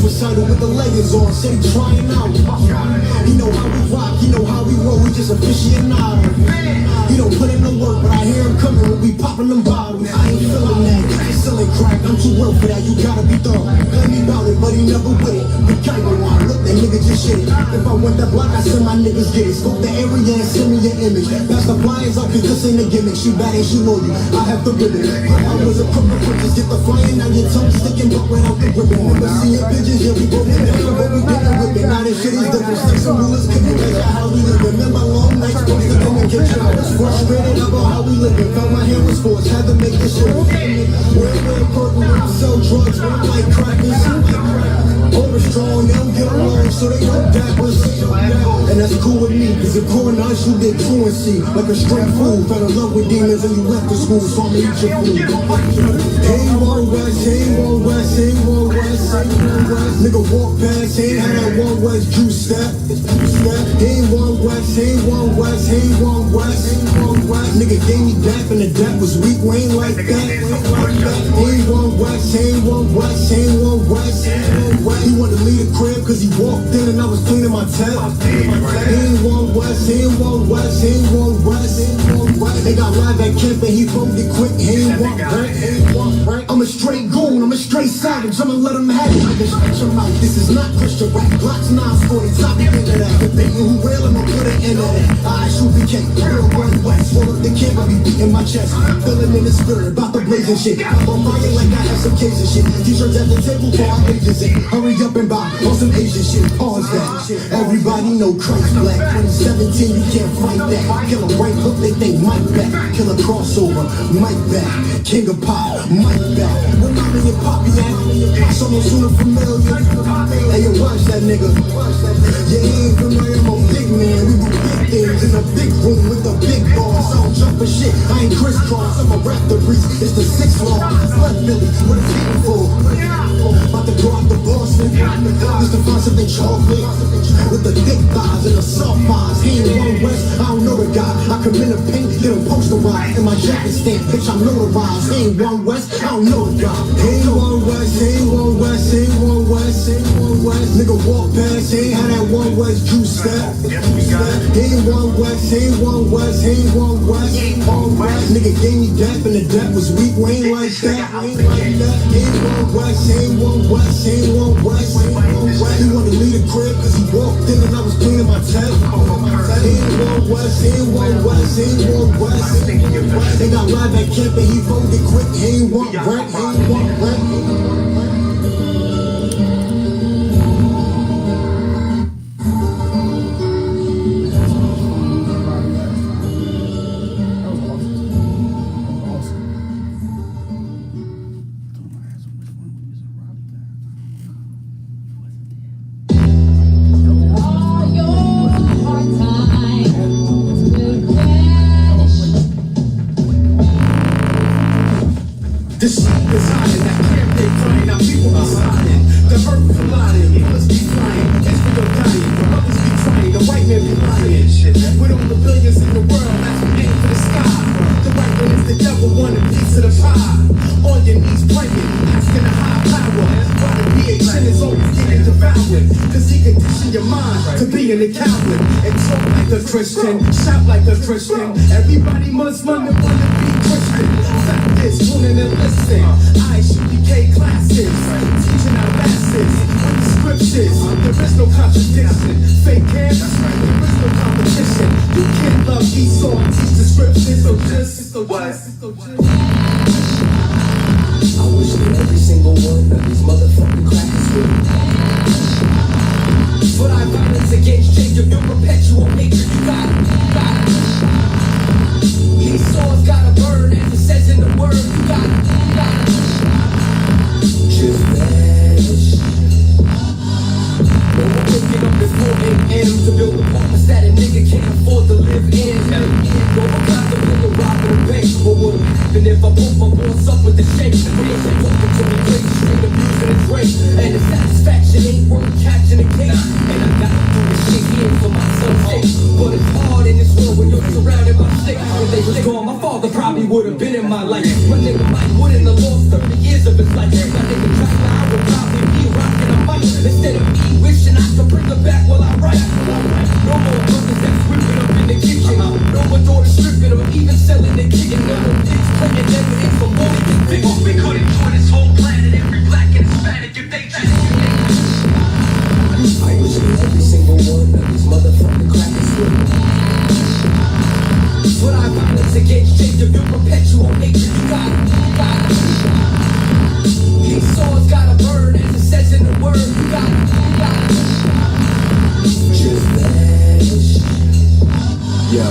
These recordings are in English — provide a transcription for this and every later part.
suicidal with the leggings on, say trying out. He know how we rock, he know how we roll, we just aficionado. He don't put in the work, but I hear him coming when we popping them bottles. I ain't feeling that, he's selling crack, I'm too real for that, you gotta be thorough. Tell me about it, but he never with it. The guy don't want look, that nigga just shit it. If I want that block, I send my niggas get it. Scope the area and send me your image. Pass the flyers up, cause this ain't a gimmick. She bad and she loyal, I have to rip it. I was a crook, just get the flying, now your tongue sticking, but without the ribbon. Never seeing pigeons, yeah, we broke it down, but we didn't whip it. Now this shit is different, sticks and rulers couldn't measure how we live. Remember long nights, posted in the kitchen. I was frustrated about how we living. Felt my hand was forced, had to make this shit. We're purple, sell drugs, but I'm like crackers. Over strong, they don't get along, so they don't dappers. And that's cool with me, cause in coronage you get truancy. Like a straight fool, fell in love with demons and you left the school, so I'ma eat your food. Ain't one west, ain't one west, ain't one west, ain't one west. Nigga walk past, ain't had that one west juice step. Ain't one west, ain't one west, ain't one west, ain't one west. Nigga gave me dap and the dap was weak, we ain't like that. Ain't one west, ain't one west, ain't one west, ain't one west. He wanted to leave the crib cause he walked in and I was cleaning my tap. Ain't one west, ain't one west, ain't one west, ain't one west. They got live at camp and he phoned it quick, he ain't want right, ain't want right. I'm a straight goon, I'm a straight savage, I'ma let him have it. I can stretch him out, this is not Christian rap. Glocks 940, top the end of that. Debating who real, I'ma put an end of that. I.S.U.P.K, real one west. Roll up the camp, I be beating my chest. Feeling in the spirit, about the blazing shit. I'm on fire like I have some cases shit. T-shirts at the table for our ages in. Hurry up and buy on some Asian shit, pause that. Everybody know Christ black. 2017, you can't fight that. Kill a right hook, they think Mike back. Kill a crossover, Mike back. King of pop, Mike back. When mommy and poppy at, so no sooner familiar. Hey, you watch that nigga. You ain't familiar, I'm a big man. We do big things in a big room with the big boss. I don't jump for shit, I ain't crisscross. I'm a raptor breeze, it's the 6th floor. Flood Billy, what it's eating for. About to go out to Boston, just to find something chocolate with the thick thighs and the soft eyes. He ain't one west, I don't know the guy. I come in the paint, get him posterized, and my jacket stamp, bitch, I'm notarized. He ain't one west, I don't know the guy. Ain't one west, ain't one west, ain't one west, ain't one west. Nigga walk past, ain't had that one west juice step. Ain't one west, ain't one west, ain't one west, ain't one west. Nigga gave me dap and the dap was weak, we ain't like that, ain't like that. Ain't one west, ain't one west, ain't one west, ain't one west. He wanted to leave the crib cause he walked in and I was cleaning my tap. Ain't one west, ain't one west, ain't one west, ain't one west. They got live at camp and he folded quick, he ain't want rent, he ain't want rent. This shit designing, that camp they crying, now people be signing. The earth colliding, niggas be flying, Israel dying, the others be trying, the white man be lying. With all the billions in the world, that's what aim for the sky. The white man is the devil, want a piece of the pie. On your knees praying, asking a high power. Why the PHN is always getting devoured? Cause he condition your mind to being a coward. And talk like a Christian, shout like a Christian. Everybody must learn to wanna be Christian. Stop this, tune in and listen. I.S.U.P.K classes, teaching our masses with the scriptures. There is no contradiction. Fake camp, there is no competition. You can't love E.S.U.P. and teach the scriptures. So just I wish that every single one of these motherfucking crackers would. But I violence against Jacob, your perpetual hatred. You got it. These swords gotta burn, as it says in the word. You got it. Just vanish. No one waking up at 4 a.m. to build apartments that a nigga can't afford to live in. No one contemplating robbing a bank. What would happen if I put my boss up with the shake? Real shit talking to me crazy, straight abusing his race. And the satisfaction ain't worth catching a case. And I gotta do this shit here for my son's sake. But it's hard in this world when you're surrounded by snakes. If they was gone, my father probably would have been in my life. My nigga Mike wouldn't have lost 30 years of his life. My nigga China, I would probably be rocking a mic. even selling their chicken nuggets, bringing evidence for more than victims. We could enjoy this whole planet, every black and Hispanic, if they just I wish every single one of these motherfucking crackers would. What I violence against change of your perpetual nature, you got it, you got it. These swords gotta burn as it says in the word, you got it, you got it. Just vanish. Yo,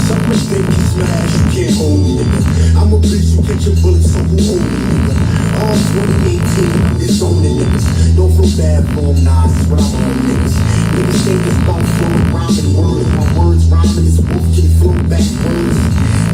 something think you smash, you can't hold me, nigga. I'm a bitch, you catch your bullets, so who hold me, nigga? All 2018, disowning niggas. Don't feel bad for them, nah, this is what I'm on, niggas. Niggas think it's about flowing rhyming words. My words rhyming, this wolf can flow backwards.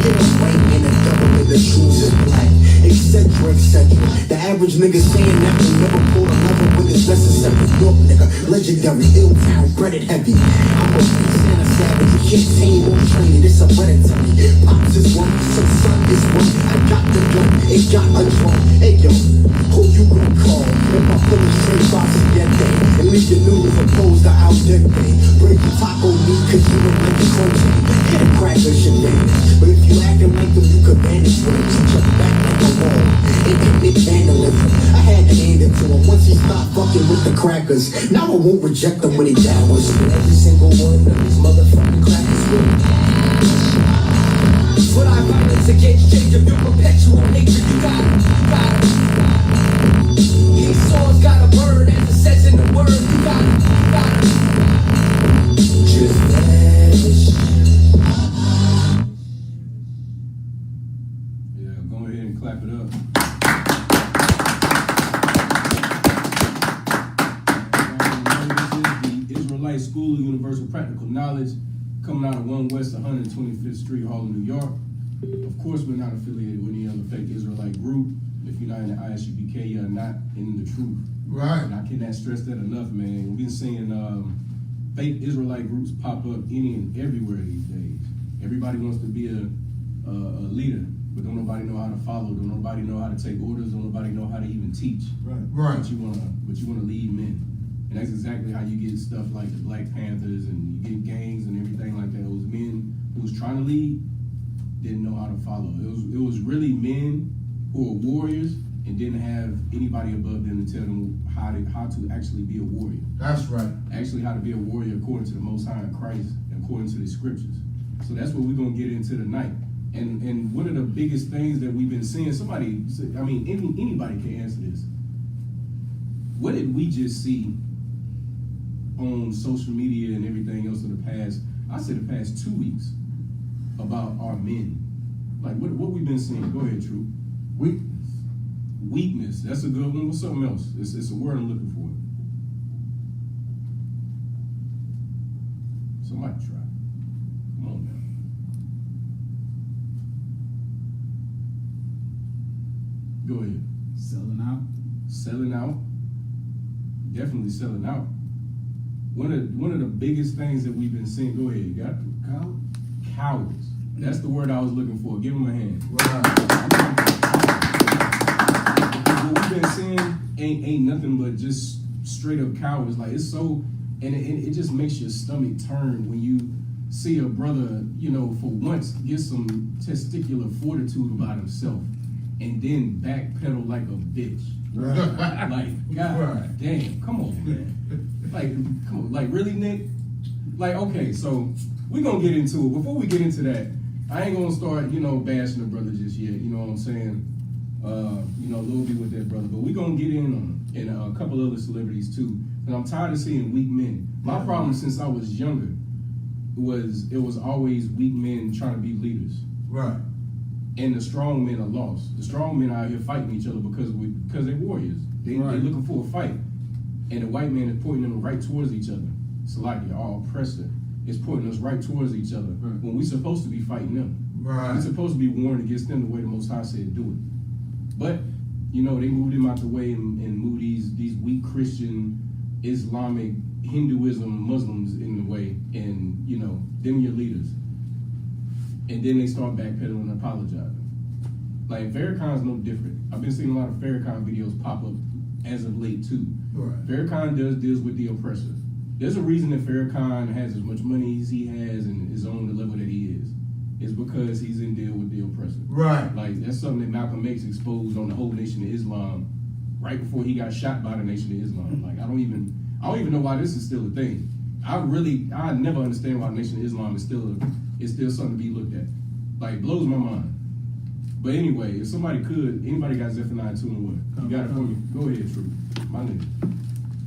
Yeah, I'm white and a double nigga, shoes is black, etc., etc. The average nigga saying that they never pull a lever when it's necessary. York nigga, legendary, ill town, credit heavy. I'm a beast and a savage, you can't tame or train it, it's hereditary. Pops is one, some son is one. I got the gun, it got a drum. Hey yo, who you gonna call? If I feel straight box that day and leave your news opposed to out deck day. Break your taco meat cause you don't like the culture. And a cracker should vanish. But if you acting like them, you could vanish with him. Sit your back like a wall. And commit vandalism. I had to hand it to him once he stopped fucking with the crackers. Now I won't reject them when he down with me. Every single one of these motherfucking crackers will. What I violence against change of your perpetual nature, you got it, you got it. These swords gotta burn as it says in the word, you got it, you got it. Just vanish. Yeah, go ahead and clap it up. This is the Israelite School of Universal Practical Knowledge, coming out of 1 West 125th Street, Harlem, New York. Of course, we're not affiliated with any other fake Israelite group. If you're not in the I.S.U.P.K, you're not in the truth. Right. And I cannot stress that enough, man. We've been seeing fake Israelite groups pop up any and everywhere these days. Everybody wants to be a leader, but don't nobody know how to follow. Don't nobody know how to take orders. Don't nobody know how to even teach. Right. But you wanna lead men. And that's exactly how you get stuff like the Black Panthers and you get gangs and everything like that. It was men who was trying to lead, didn't know how to follow. It was really men who were warriors and didn't have anybody above them to tell them how to actually be a warrior. That's right. Actually how to be a warrior according to the Most High in Christ and according to the scriptures. So that's what we're gonna get into tonight. And one of the biggest things that we've been seeing, anybody can answer this. What did we just see on social media and everything else in the past 2 weeks about our men? Like what we've been seeing? Go ahead, True. Weakness. That's a good one. What's something else? It's a word I'm looking for. Somebody try. Come on now. Go ahead. Selling out. Selling out. Definitely selling out. One of the biggest things that we've been seeing. Go ahead. You got it? Cowards. That's the word I was looking for. Give them a hand. Right. What we've been seeing ain't nothing but just straight up cowards. Like it's so, and it just makes your stomach turn when you see a brother, for once get some testicular fortitude about himself, and then backpedal like a bitch. Right. Like God damn, come on, man. Come on, like really, Nick? Like okay, so we're gonna get into it. Before we get into that, I ain't gonna start, bashing the brother just yet. You know what I'm saying? A little bit with that brother, but we're gonna get in on and a couple other celebrities too. And I'm tired of seeing weak men. My problem since I was younger was it was always weak men trying to be leaders. Right. And the strong men are lost. The strong men out here fighting each other because they're warriors. They're looking for a fight. And the white man is pointing them right towards each other. It's like our oppressor is pointing us right towards each other when we're supposed to be fighting them. Right. We're supposed to be warring against them the way the Most High said do it. But, they moved him out the way and moved these weak Christian, Islamic, Hinduism, Muslims in the way, and, them your leaders. And then they start backpedaling and apologizing. Like, Farrakhan's no different. I've been seeing a lot of Farrakhan videos pop up as of late, too. Right. Farrakhan deals with the oppressor. There's a reason that Farrakhan has as much money as he has and is on the level that he is. is because he's in deal with the oppressor. Right. Like, that's something that Malcolm X exposed on the whole Nation of Islam right before he got shot by the Nation of Islam. Like, I don't even know why this is still a thing. I never understand why the Nation of Islam is still something to be looked at. Like, it blows my mind. But anyway, if anybody got Zephaniah 2 and 1? You got it for me? Go ahead, True. My nigga.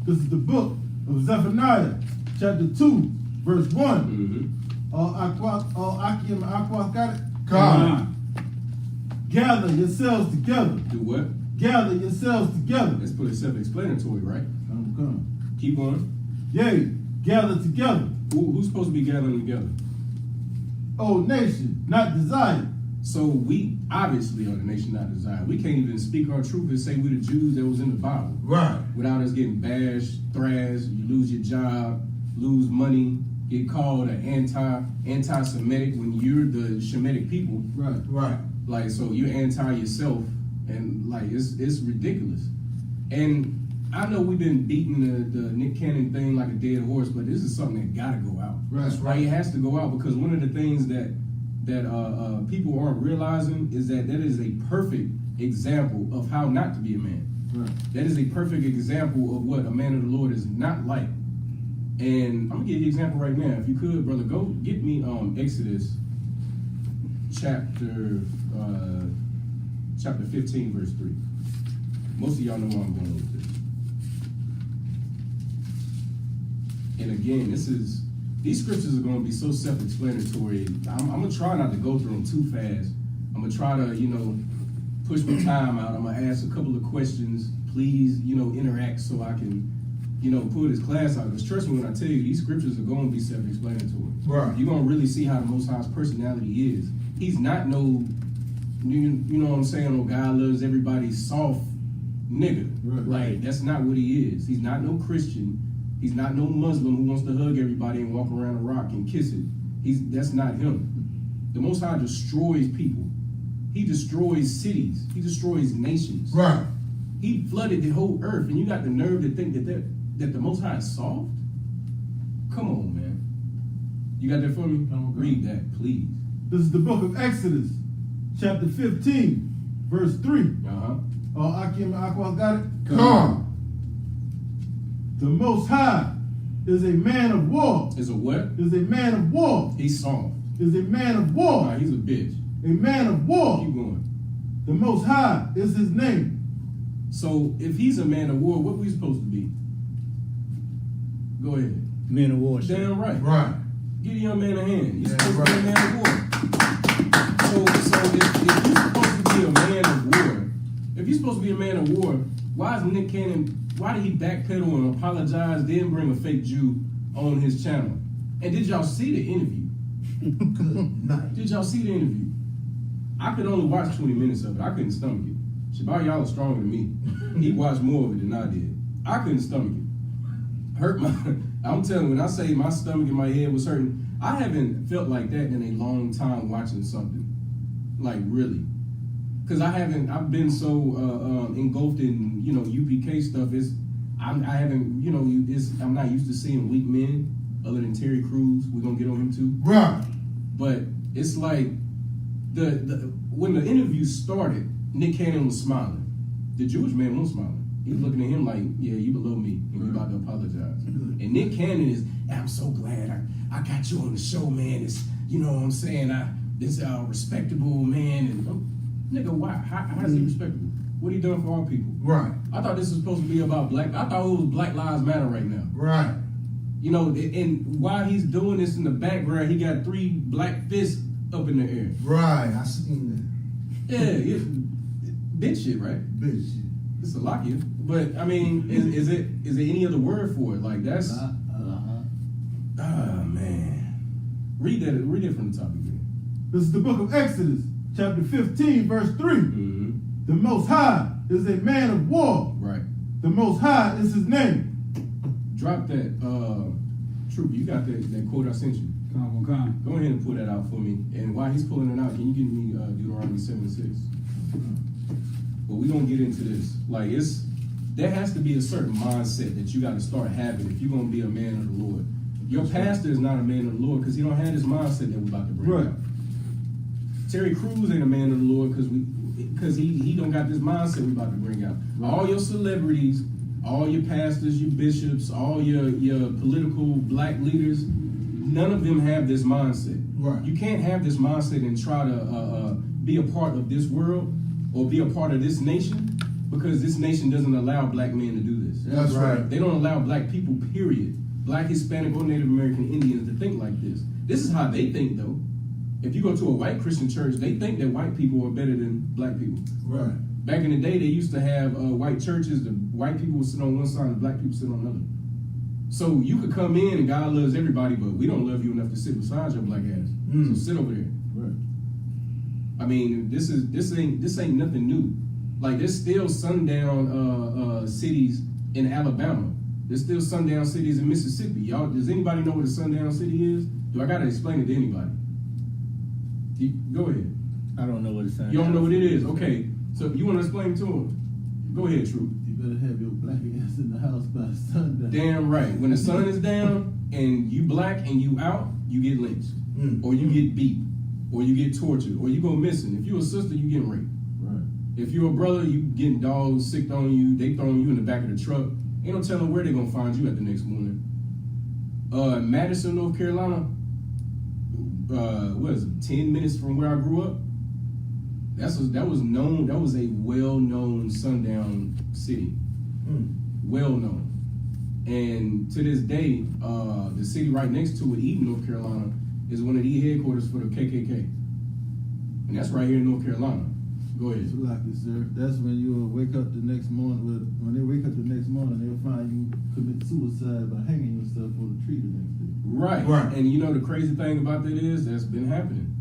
This is the book of Zephaniah, chapter 2, verse 1. Mm-hmm. Aki and Aqua got it? Come. Gather yourselves together. Do what? Gather yourselves together. Let's put it self-explanatory, right? Come. Keep going. Yea, gather together. Who's supposed to be gathering together? O nation, not desired. So we obviously are the nation not desired. We can't even speak our truth and say we the Jews that was in the Bible. Right. Without us getting bashed, thrashed, you lose your job, lose money, get called an anti-Semitic when you're the Shemitic people. Right. Right. Like, so you're anti yourself, and like it's ridiculous. And I know we've been beating the Nick Cannon thing like a dead horse, but this is something that gotta go out. That's Like, right. it has to go out, because one of the things that people aren't realizing is that is a perfect example of how not to be a man. Right. That is a perfect example of what a man of the Lord is not like. And I'm gonna give you an example right now. If you could, brother, go get me Exodus chapter 15, verse 3. Most of y'all know where I'm going with this. And again, these scriptures are going to be so self-explanatory. I'm going to try not to go through them too fast. I'm going to try to, push my time out. I'm going to ask a couple of questions. Please, interact so I can, pull this class out. Because trust me when I tell you, these scriptures are going to be self-explanatory. Right. You're going to really see how the Most High's personality is. He's not no, you know what I'm saying, no guy loves everybody soft nigga. Right. Like, that's not what he is. He's not no Christian. He's not no Muslim who wants to hug everybody and walk around a rock and kiss it. That's not him. The Most High destroys people. He destroys cities. He destroys nations. Right. He flooded the whole earth, and you got the nerve to think that the Most High is soft? Come on, man. You got that for me? Read that, please. This is the book of Exodus, chapter 15, verse 3. Aki and Aqua got it? Come. The Most High is a man of war. Is a what? Is a man of war. He's soft. Is a man of war. Nah, he's a bitch. A man of war. Keep going. The Most High is his name. So if he's a man of war, what we supposed to be? Go ahead. Men of war. Damn right. Right. Give the young man a hand. He's Yeah, supposed to be a man of war. So if you're supposed to be a man of war, if you're supposed to be a man of war, why is Nick Cannon? Why did he backpedal and apologize, then bring a fake Jew on his channel? And did y'all see the interview? Good night. Did y'all see the interview? I could only watch 20 minutes of it. I couldn't stomach it. Shabar, y'all are stronger than me. He watched more of it than I did. I couldn't stomach it. I'm telling you, when I say my stomach and my head was hurting, I haven't felt like that in a long time watching something. Like, really. Because I've been so engulfed in, UPK stuff. I'm not used to seeing weak men other than Terry Crews. We're going to get on him too. Right. But it's like, when the interview started, Nick Cannon was smiling. The Jewish man wasn't smiling. He was looking at him like, yeah, you below me, and you about to apologize. And Nick Cannon is, I'm so glad I got you on the show, man. It's, you know what I'm saying, this respectable man. And nigga, why? How is he respectable? What he done for our people? Right. I thought this was supposed to be about I thought it was Black Lives Matter right now. Right. And while he's doing this in the background, he got 3 black fists up in the air. Right. I seen Yeah, bitch shit, right? that. Bitch. It's a lock you. But I mean, is there any other word for it? Like that's man. Read it from the top again. This is the book of Exodus, chapter 15, verse 3. Mm-hmm. The Most High is a man of war. Right. The Most High is his name. Drop that Trooper, you got that quote I sent you. Come. Go ahead and pull that out for me. And while he's pulling it out, can you give me Deuteronomy 7:6? But we're gonna get into this. Like there has to be a certain mindset that you got to start having if you're gonna be a man of the Lord. Your pastor is not a man of the Lord because he don't have this mindset that we're about to bring Right. out. Terry Crews ain't a man of the Lord because he don't got this mindset we about to bring out. All your celebrities, all your pastors, your bishops, all your political black leaders, none of them have this mindset. Right. You can't have this mindset and try to be a part of this world or be a part of this nation, because this nation doesn't allow black men to do this. That's right. They don't allow black people, period. Black, Hispanic, or Native American Indians to think like this. This is how they think, though. If you go to a white Christian church, they think that white people are better than black people. Right. Back in the day, they used to have white churches. The white people would sit on one side and the black people sit on the other. So you could come in and God loves everybody, but we don't love you enough to sit beside your black ass. So sit over there. Right. I mean, this ain't nothing new. Like, there's still sundown cities in Alabama. There's still sundown cities in Mississippi. Y'all, does anybody know what a sundown city is? Do I gotta explain it to anybody? Go ahead. I don't know what it's saying. You don't know what it is? Okay. So you want to explain to him? Go ahead, True. You better have your black ass in the house by sundown. Damn right. When the sun is down and you black and you out, you get lynched, or you get beat, or you get tortured, or you go missing. If you're a sister, you get raped. Right. If you're a brother, you getting dogs sicked on you. They throwing you in the back of the truck. Ain't no telling where they gonna find you at the next morning. Madison, North Carolina. What is it? 10 minutes from where I grew up. That was known. That was a well-known sundown city. Well known. And to this day, the city right next to it, Eden, North Carolina, is one of the headquarters for the KKK. And that's right here in North Carolina. Go ahead. Lucky, sir. That's when you will wake up the next morning. When they wake up the next morning, they'll find you commit suicide by hanging yourself on a tree the next day. Right. Right. And you know the crazy thing about that is that's been happening.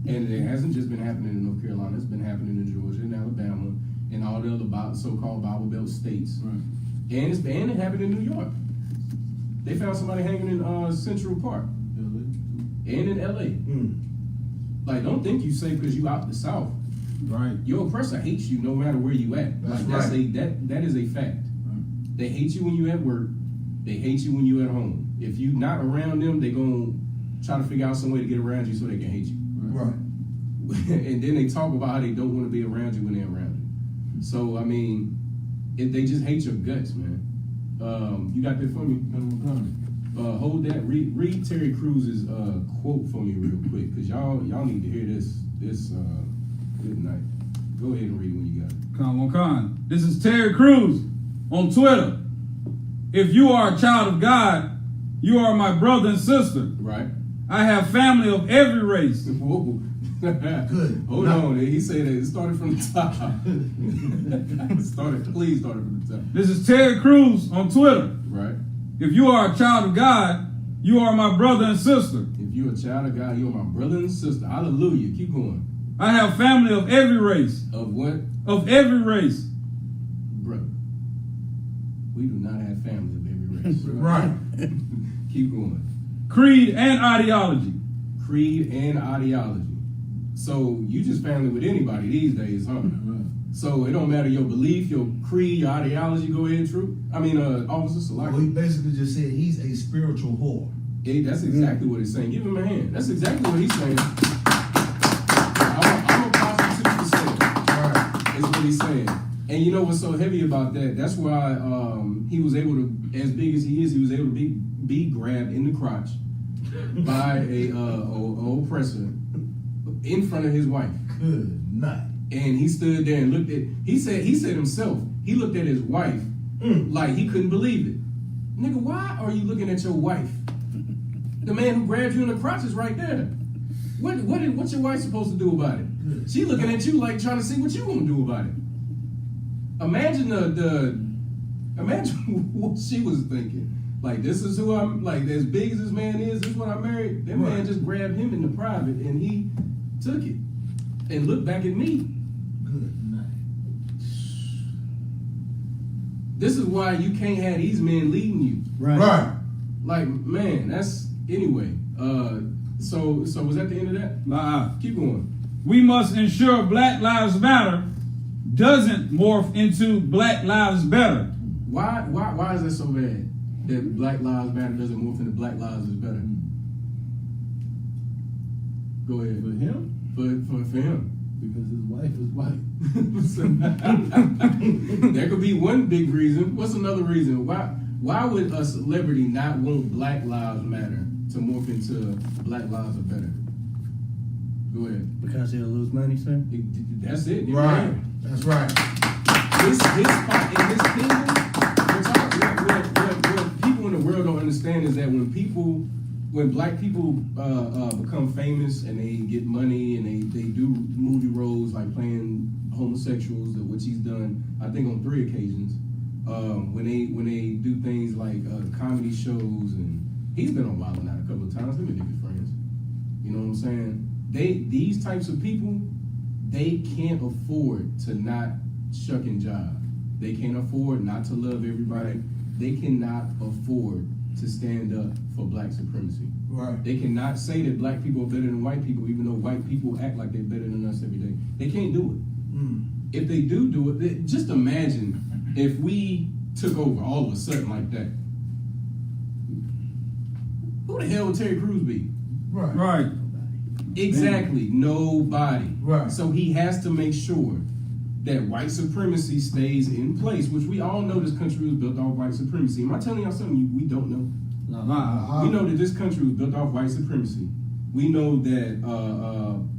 And it hasn't just been happening in North Carolina. It's been happening in Georgia and Alabama and all the other so-called Bible Belt states. Right. And it happened in New York. They found somebody hanging in Central Park LA. and in LA. Like, don't think you safe because you out the South. Right. Your oppressor hates you no matter where you at. That's Like, right. that is a fact. Right. They hate you when you at work. They hate you when you at home. If you not around them, they gonna try to figure out some way to get around you so they can hate you. Right. And then they talk about how they don't want to be around you when they're around you. So I mean, they just hate your guts, man. You got that for me? Hold that. Read Terry Crews's quote for me real quick, cause y'all need to hear this. Good night. Go ahead and read when you got it. Come on. This is Terry Crews on Twitter. If you are a child of God, you are my brother and sister. Right. I have family of every race. Whoa. Good. Hold on. He said it started from the top. Please start it from the top. This is Terry Crews on Twitter. Right. If you are a child of God, you are my brother and sister. If you're a child of God, you're my brother and sister. Hallelujah. Keep going. I have family of every race. Of what? Of every race. Brother. We do not have family of every race. Right. Keep going. Creed and ideology. Creed and ideology. So you just family with anybody these days, huh? So it don't matter your belief, your creed, your ideology. Go ahead, True. Officer Well, he Salaki. basically just said he's a spiritual whore. That's exactly what he's saying. Give him a hand. That's exactly what he's saying. I'm a prostitute saying. Right. Is what he's saying. And you know what's so heavy about that? That's why he was able to, as big as he is, he was able to be grabbed in the crotch by a oppressor in front of his wife. Good night. And he stood there and looked at. He said himself. He looked at his wife like he couldn't believe it. Nigga, why are you looking at your wife? The man who grabbed you in the crotch is right there. What's your wife supposed to do about it? She looking at you like trying to see what you gonna do about it. Imagine imagine what she was thinking. Like, this is who I'm, like, as big as this man is, this is what I married. That man just grabbed him in the private and he took it and looked back at me. Good night. This is why you can't have these men leading you. Right. Like, man, that's, anyway. So was that the end of that? Keep going. We must ensure Black Lives Matter doesn't morph into Black Lives Better. Why is that so bad? That Black Lives Matter doesn't morph into Black Lives is better. Go ahead. For him? For him. Because his wife is white. There could be one big reason. What's another reason? Why would a celebrity not want Black Lives Matter to morph into Black Lives Are Better? Go ahead. Because he'll lose money, sir? That's it. You're Right. That's right. His spot in his kingdom, what people in the world don't understand is that when Black people become famous and they get money and they do movie roles like playing homosexuals, which he's done, I think on 3 occasions, when they do things like comedy shows, and he's been on Wild 'N Out a couple of times, him and niggas friends. You know what I'm saying? These types of people, they can't afford to not shuck and jive. They can't afford not to love everybody. They cannot afford to stand up for Black supremacy. Right. They cannot say that Black people are better than white people, even though white people act like they're better than us every day. They can't do it. If they do it, just imagine if we took over all of a sudden like that. Who the hell would Terry Crews be? Right. Right. Exactly, nobody. Right. So he has to make sure that white supremacy stays in place, which we all know this country was built off white supremacy. Am I telling y'all something we don't know? Nah. We know that this country was built off white supremacy. We know that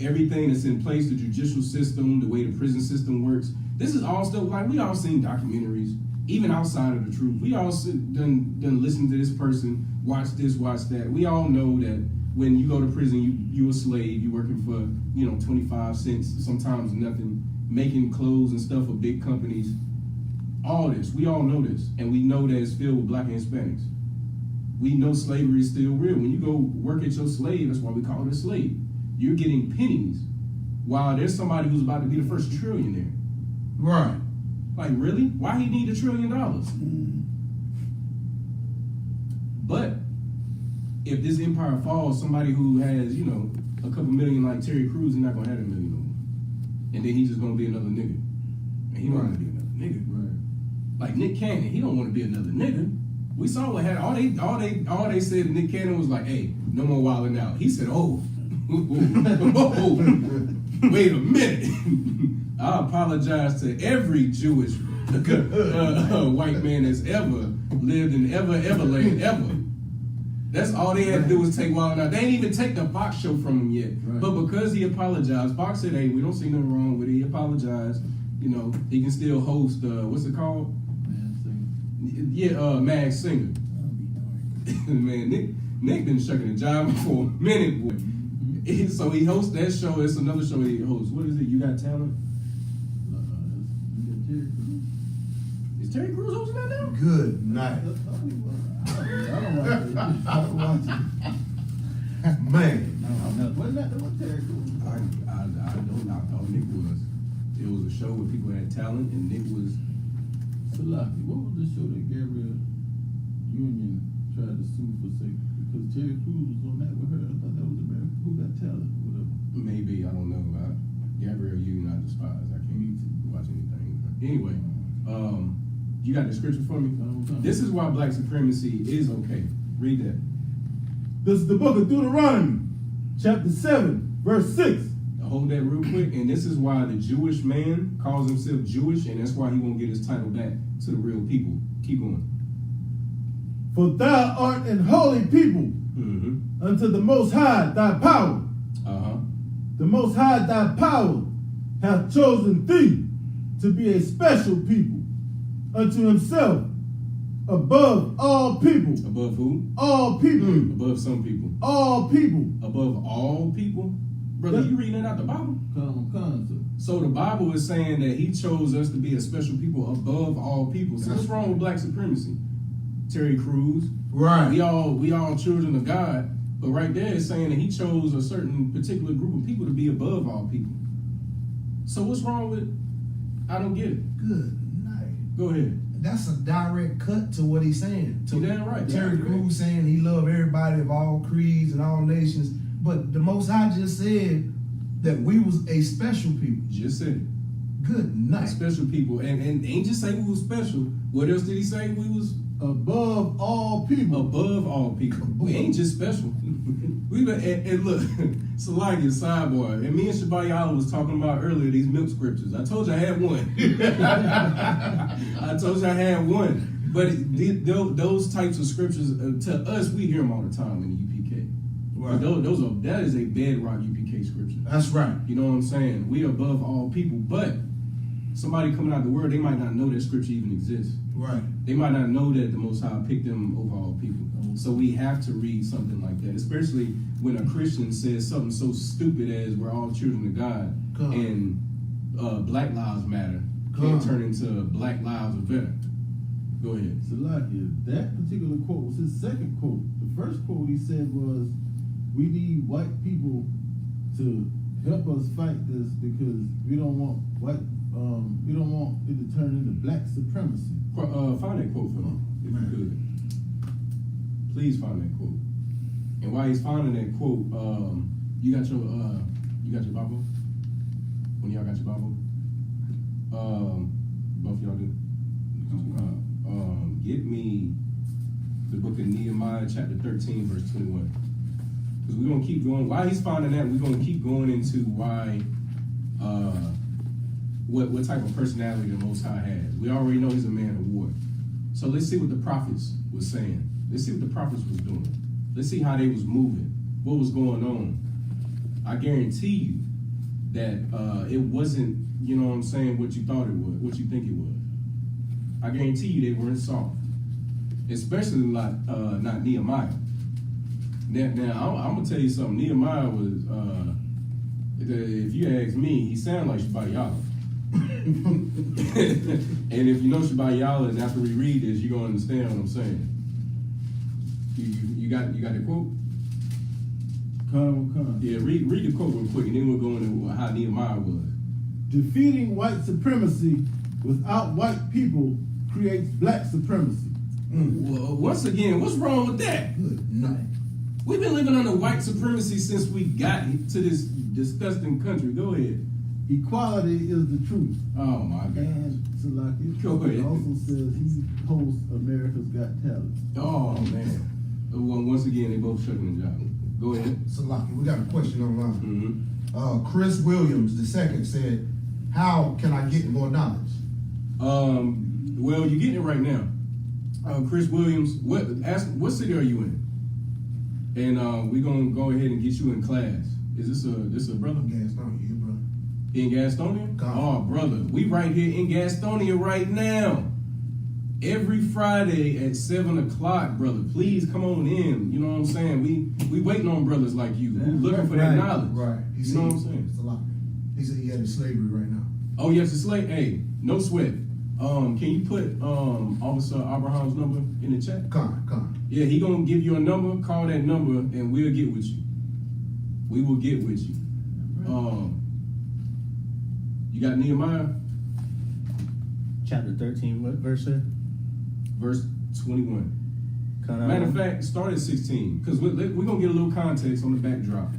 everything that's in place, the judicial system, the way the prison system works, this is all stuff, like we all seen documentaries, even outside of the truth. We all done listen to this person, watch this, watch that. We all know that when you go to prison, you a slave, you working for 25 cents, sometimes nothing, making clothes and stuff for big companies. All this, we all know this, and we know that it's filled with Black and Hispanics. We know slavery is still real. When you go work at your slave, that's why we call it a slave. You're getting pennies, while there's somebody who's about to be the first trillionaire. Right. Like, really? Why he need $1 trillion? But if this empire falls, somebody who has, a couple million like Terry Crews, he's not gonna have $1 million no more. And then he's just gonna be another nigga. And he don't want to be another nigga. Right. Like Nick Cannon, he don't want to be another nigga. We saw what happened. All they said to Nick Cannon was like, "Hey, no more wilding out." He said, "Oh, wait a minute. I apologize to every Jewish white man that's ever lived in ever land, ever." That's all they had to do was take Wild 'N Out. They ain't even take the Fox show from him yet. Right. But because he apologized, Fox said, "Hey, we don't see nothing wrong with it." He apologized. He can still host, what's it called? Mad Singer. Man, Nick been shucking a job for a minute, boy. So he hosts that show. It's another show he hosts. What is it? You Got Talent? Is Terry Crews hosting that now? Good night. I don't watch it. Man. Wasn't that what Terry Crews? I thought Nick was. It was a show where people had talent, and Nick was. Salaki, what was the show that Gabrielle Union tried to sue for because Terry Crews was on that with her? I thought that was American Who Got Talent, whatever. Maybe, I don't know. Gabrielle Union, I despise. I can't watch anything. But anyway, you got the scripture for me? This is why Black supremacy is okay. Read that. This is the book of Deuteronomy, chapter 7, verse 6. Hold that real quick. And this is why the Jewish man calls himself Jewish, and that's why he won't get his title back to the real people. Keep going. For thou art an holy people unto the Most High thy power. The Most High thy power hath chosen thee to be a special people unto himself above all people. Above who? All people. Above some people. All people. Above all people? Brother, you reading that out the Bible? So the Bible is saying that he chose us to be a special people above all people. So what's wrong with Black supremacy? Terry Crews. Right. We all children of God. But right there it's saying that he chose a certain particular group of people to be above all people. So what's wrong with I don't get it. Good night. Go ahead. That's a direct cut to what he's saying. You damn right. Terry Yeah, Crews saying he loved everybody of all creeds and all nations. But the Most High just said that we was a special people. Just said it. Good night. Special people. And ain't just say we was special. What else did he say we was above all people. Above all people. We ain't just special. We been and look, it's a like a sidebar. And me and Shabayala was talking about earlier these milk scriptures. I told you I had one. I told you I had one. But those types of scriptures, to us, we hear them all the time in the UPK. Right. That is a bedrock UPK scripture. That's right. You know what I'm saying? We are above all people, but somebody coming out of the world, they might not know that scripture even exists. Right. They might not know that the Most High picked them over all people. So we have to read something like that, especially when a Christian says something so stupid as we're all children of God and Black Lives Matter can't turn into Black Lives Are Better. Go ahead. Salakia, that particular quote was his second quote. The first quote he said was, "We need white people to help us fight this because we don't want we don't want it to turn into black supremacy." Find that quote for me, if you could. Please find that quote. And while he's finding that quote, you got your Bible? When y'all got your Bible? Both of y'all do. Get me the book of Nehemiah, chapter 13, verse 21. Because we're gonna keep going. While he's finding that, we're gonna keep going into why, what type of personality the Most High has. We already know he's a man of war. So let's see what the prophets was saying. Let's see what the prophets was doing. Let's see how they was moving. What was going on. I guarantee you that it wasn't, you know what I'm saying, what you thought it was, what you think it was. I guarantee you they weren't soft. Especially not Nehemiah. Now I'm gonna tell you something. Nehemiah was, if you ask me, he sounded like Shabayala. And if you know Shabayala, and after we read this, you're gonna understand what I'm saying. You got the quote? Come. Yeah, read the quote real quick, and then we'll go into how Nehemiah was. Defeating white supremacy without white people creates black supremacy. Well, once again, what's wrong with that? Good night. We've been living under white supremacy since we got to this disgusting country. Go ahead. Equality is the truth. Oh my God. And Salakia Go ahead. also says he hosts America's Got Talent. Oh man. Well, once again, they both shucking the job. Go ahead. Salaki, we got a question online. Mm-hmm. Chris Williams II said, "How can I get more knowledge?" Well, you're getting it right now. Chris Williams, what city are you in? And we're gonna go ahead and get you in class. Is this a brother? Gastonia, yeah, brother. In Gastonia? God. Oh, brother, we right here in Gastonia right now. Every Friday at 7 o'clock, brother. Please come on in. You know what I'm saying? We waiting on brothers like you who looking for that knowledge. Right. You know what I'm saying? Salaki. He said he had in slavery right now. Oh, yes, it's late. Hey, no sweat. Can you put Officer Abraham's number in the chat? Con. Yeah, he gonna give you a number. Call that number, and we'll get with you. We will get with you. You got Nehemiah? Chapter 13, what verse there? Verse 21. Matter of fact, start at 16, because we're gonna get a little context on the backdrop.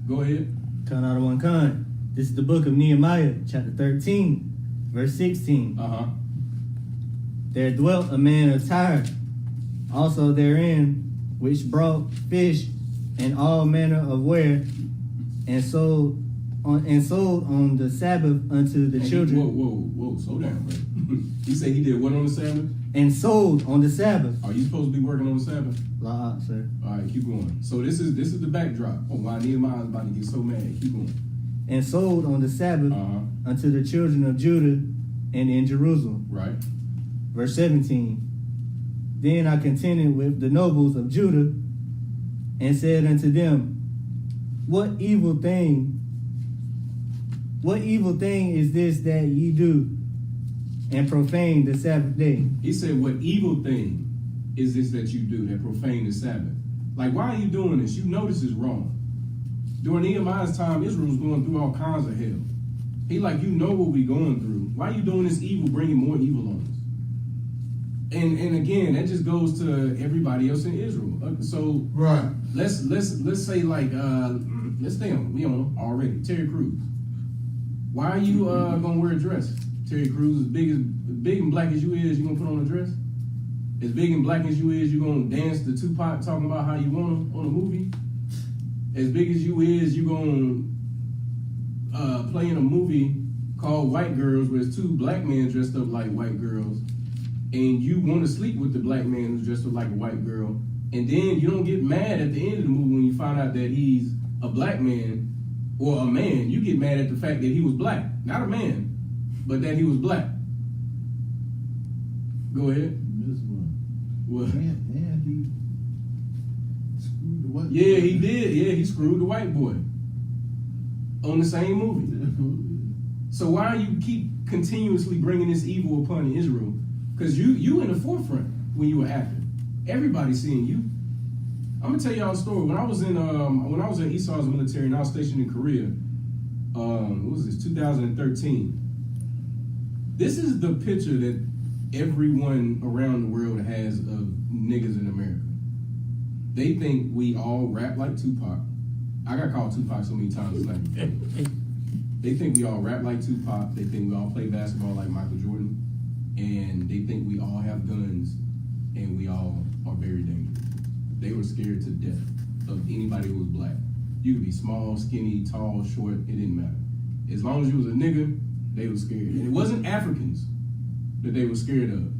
Go ahead. Khan out of one Khan. This is the book of Nehemiah, chapter 13, verse 16. There dwelt a man of Tyre, also therein, which brought fish and all manner of ware, and sold on the Sabbath unto the children. Whoa, slow down, bro. He said he did what on the Sabbath? And sold on the Sabbath. Are you supposed to be working on the Sabbath? La, sir. All right, keep going. So this is the backdrop on why Nehemiah is about to get so mad. Keep going. And sold on the Sabbath unto the children of Judah and in Jerusalem. Right. Verse 17. Then I contended with the nobles of Judah and said unto them, What evil thing is this that ye do, and profane the Sabbath day? He said, what evil thing is this that you do that profane the Sabbath? Like, why are you doing this? You know this is wrong. During Nehemiah's time, Israel was going through all kinds of hell. He like, you know what we going through. Why are you doing this evil, bringing more evil on us? And again, that just goes to everybody else in Israel. So right. Let's say like let's stay on. We on already. Terry Crews. Why are you gonna wear a dress? Terry Crews, as big and black as you is, you gonna put on a dress? As big and black as you is, you gonna dance to Tupac talking about how you want him on a movie? As big as you is, you gonna play in a movie called White Girls where it's two black men dressed up like white girls, and you want to sleep with the black man who's dressed up like a white girl, and then you don't get mad at the end of the movie when you find out that he's a black man or a man. You get mad at the fact that he was black, not a man, but that he was black. Go ahead. This one. What? And he screwed the white boy. Yeah, he did. Yeah, he screwed the white boy on the same movie. So why you keep continuously bringing this evil upon Israel? Because you in the forefront when you were acting. Everybody seeing you. I'm gonna tell y'all a story. When I was in Esau's military and I was stationed in Korea, what was this? 2013. This is the picture that everyone around the world has of niggas in America. They think we all rap like Tupac. I got called Tupac so many times. Like, they think we all rap like Tupac. They think we all play basketball like Michael Jordan. And they think we all have guns and we all are very dangerous. They were scared to death of anybody who was black. You could be small, skinny, tall, short, it didn't matter. As long as you was a nigga, they were scared. And it wasn't Africans that they were scared of.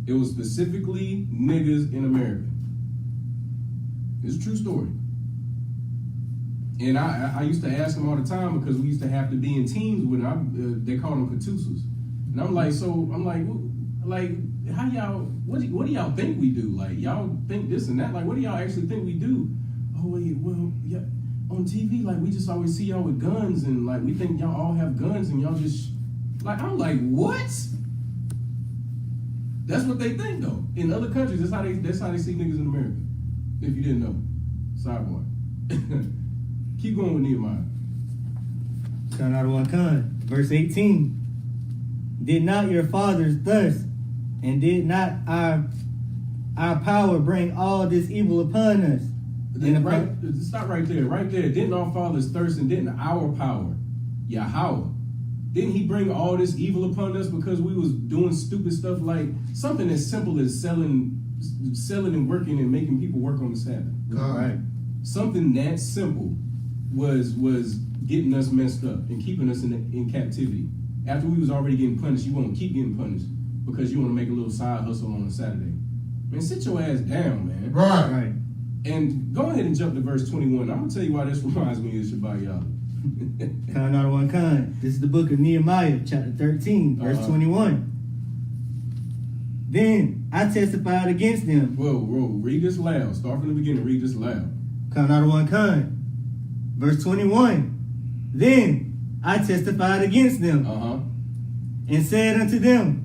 It was specifically niggas in America. It's a true story. And I used to ask them all the time because we used to have to be in teams with them. They called them Katusas. And I'm like, how y'all, what do y'all think we do? Like, y'all think this and that? Like, what do y'all actually think we do? Oh, well, yeah, on TV, like, we just always see y'all with guns and, like, we think y'all all have guns and y'all just, like, I'm like, what? That's what they think, though. In other countries, that's how they see niggas in America. If you didn't know. Sidebar. Keep going with Nehemiah. Count out of one kind. Verse 18. Did not your fathers thus, and did not our power bring all this evil upon us? Stop right there. Right there. Didn't our fathers thirst, and didn't our power, Yahawadah, didn't he bring all this evil upon us because we was doing stupid stuff like something as simple as selling and working and making people work on the Sabbath? Right. Something that simple was getting us messed up and keeping us in captivity. After we was already getting punished, you want to keep getting punished because you want to make a little side hustle on a Saturday. Man, sit your ass down, man. Right. And go ahead and jump to verse 21. I'm going to tell you why this reminds me of Shabbat Yah. Kind out of one kind. This is the book of Nehemiah, chapter 13, verse 21. Then I testified against them. Whoa, read this loud. Start from the beginning, read this loud. Count out of one kind. Verse 21. Then I testified against them, and said unto them,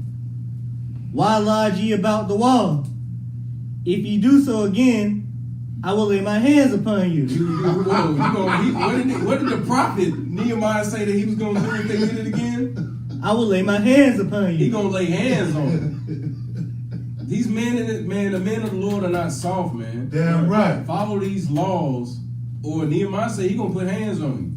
why lodge ye about the wall? If ye do so again, I will lay my hands upon you. What did the prophet Nehemiah say that he was going to do if they did it again? I will lay my hands upon you. He going to lay hands on them. These men, the men of the Lord are not soft, man. Damn right. Follow these laws, or Nehemiah say he going to put hands on you.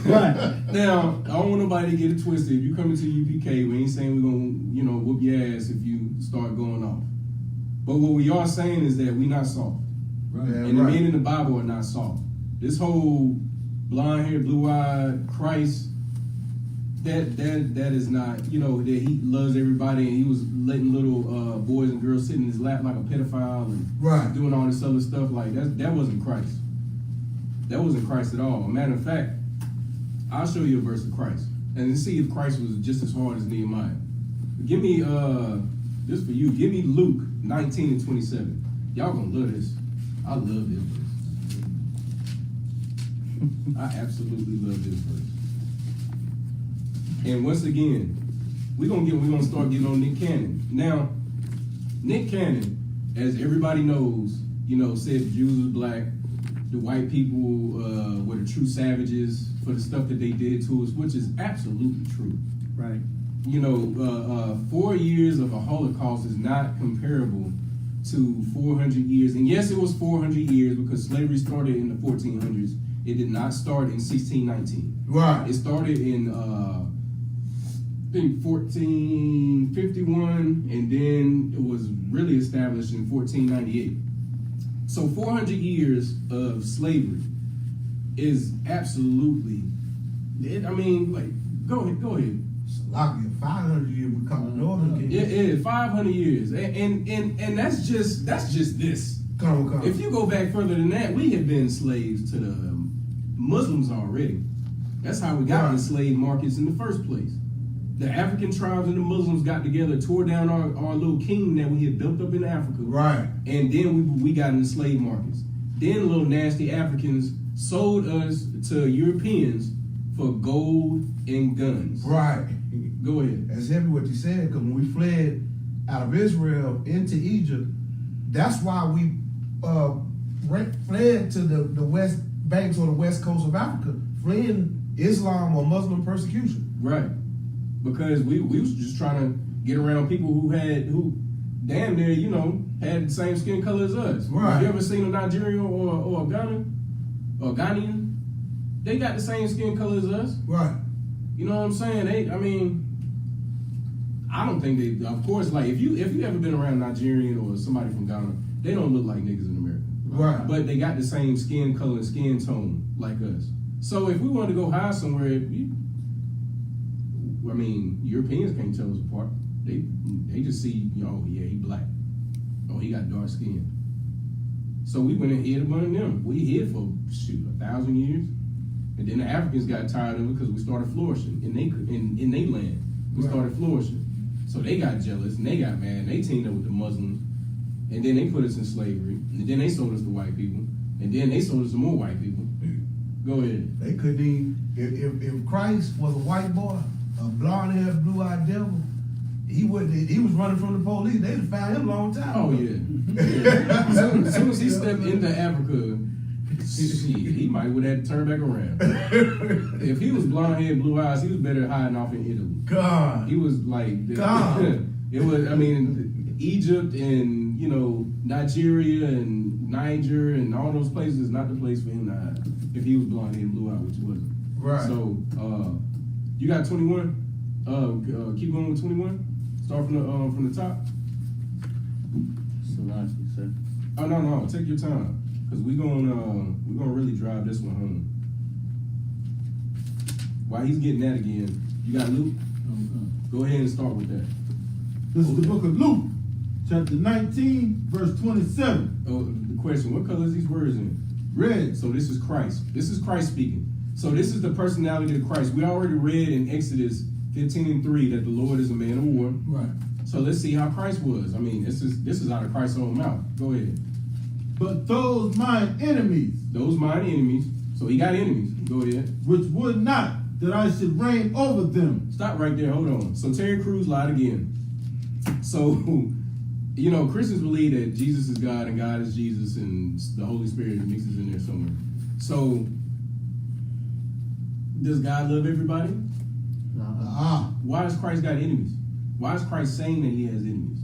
Right. Now, I don't want nobody to get it twisted. If you come into UPK, we ain't saying we're going to, whoop your ass if you start going off. But what we are saying is that we're not soft. Right. And the men in the Bible are not soft. This whole blonde-haired, blue-eyed Christ, that is not, that he loves everybody and he was letting little boys and girls sit in his lap like a pedophile and doing all this other stuff. Like, that wasn't Christ. That wasn't Christ at all. Matter of fact, I'll show you a verse of Christ and see if Christ was just as hard as Nehemiah. Give me, this for you, give me Luke 19 and 27. Y'all gonna love this. I love this verse. I absolutely love this verse. And once again, we're gonna start getting on Nick Cannon. Now, Nick Cannon, as everybody knows, said the Jews was black. The white people were the true savages for the stuff that they did to us, which is absolutely true. Right. 4 years of a Holocaust is not comparable to 400 years. And yes, it was 400 years because slavery started in the 1400s. It did not start in 1619. Right. It started in think 1451, and then it was really established in 1498. So 400 years of slavery is absolutely, I mean, like, go ahead. Salakia, 500 years we call Northern Kingdom. Yeah, 500 years, and that's just this. Come. If you go back further than that, we have been slaves to the Muslims already. That's how we got the slave markets in the first place. The African tribes and the Muslims got together, tore down our little kingdom that we had built up in Africa. Right. And then we got in the slave markets. Then little nasty Africans sold us to Europeans for gold and guns. Right. Go ahead. That's heavy what you said, because when we fled out of Israel into Egypt, that's why we fled to the west banks or the west coast of Africa, fleeing Islam or Muslim persecution. Right. Because we was just trying to get around people who damn near, had the same skin color as us. Right. Have you ever seen a Nigerian or a Ghanaian? They got the same skin color as us. Right. You know what I'm saying? I don't think they, of course, like if you ever been around Nigerian or somebody from Ghana, they don't look like niggas in America. Right. But they got the same skin color and skin tone like us. So if we wanted to go hide somewhere, Europeans can't tell us apart. They just see, oh yeah, he black. Oh, he got dark skin. So we went and hid among them. We hid for 1,000 years. And then the Africans got tired of it because we started flourishing in their land. We started flourishing. So they got jealous and they got mad and they teamed up with the Muslims. And then they put us in slavery. And then they sold us to white people. And then they sold us to more white people. Go ahead. They couldn't even, if Christ was a white boy, a blonde-haired, blue-eyed devil, he was running from the police. They'd have found him a long time Oh, ago. yeah. As soon as he stepped into Africa, he might would have turned back around. If he was blonde hair, blue eyes, he was better hiding off in Italy. God. He was like, God. It was, Egypt and, Nigeria and Niger and all those places is not the place for him to hide. If he was blonde hair, blue eyes, which he wasn't. Right. So, you got 21? Keep going with 21? Start from the top? Salakia, sir. Oh, no, take your time. Because we're gonna really drive this one home. While he's getting that again, you got Luke? Okay. Go ahead and start with that. This is the book of Luke, chapter 19, verse 27. Oh, the question, what color is these words in? Red. So this is Christ. This is Christ speaking. So this is the personality of Christ. We already read in Exodus 15:3 that the Lord is a man of war. Right. So let's see how Christ was. This is out of Christ's own mouth. Go ahead. But those mine enemies, Those mine enemies. So he got enemies. Go ahead. which would not that I should reign over them. Stop right there. Hold on. So Terry Crews lied again. So, Christians believe that Jesus is God and God is Jesus and the Holy Spirit mixes in there somewhere. So, does God love everybody? Why has Christ got enemies? Why is Christ saying that he has enemies?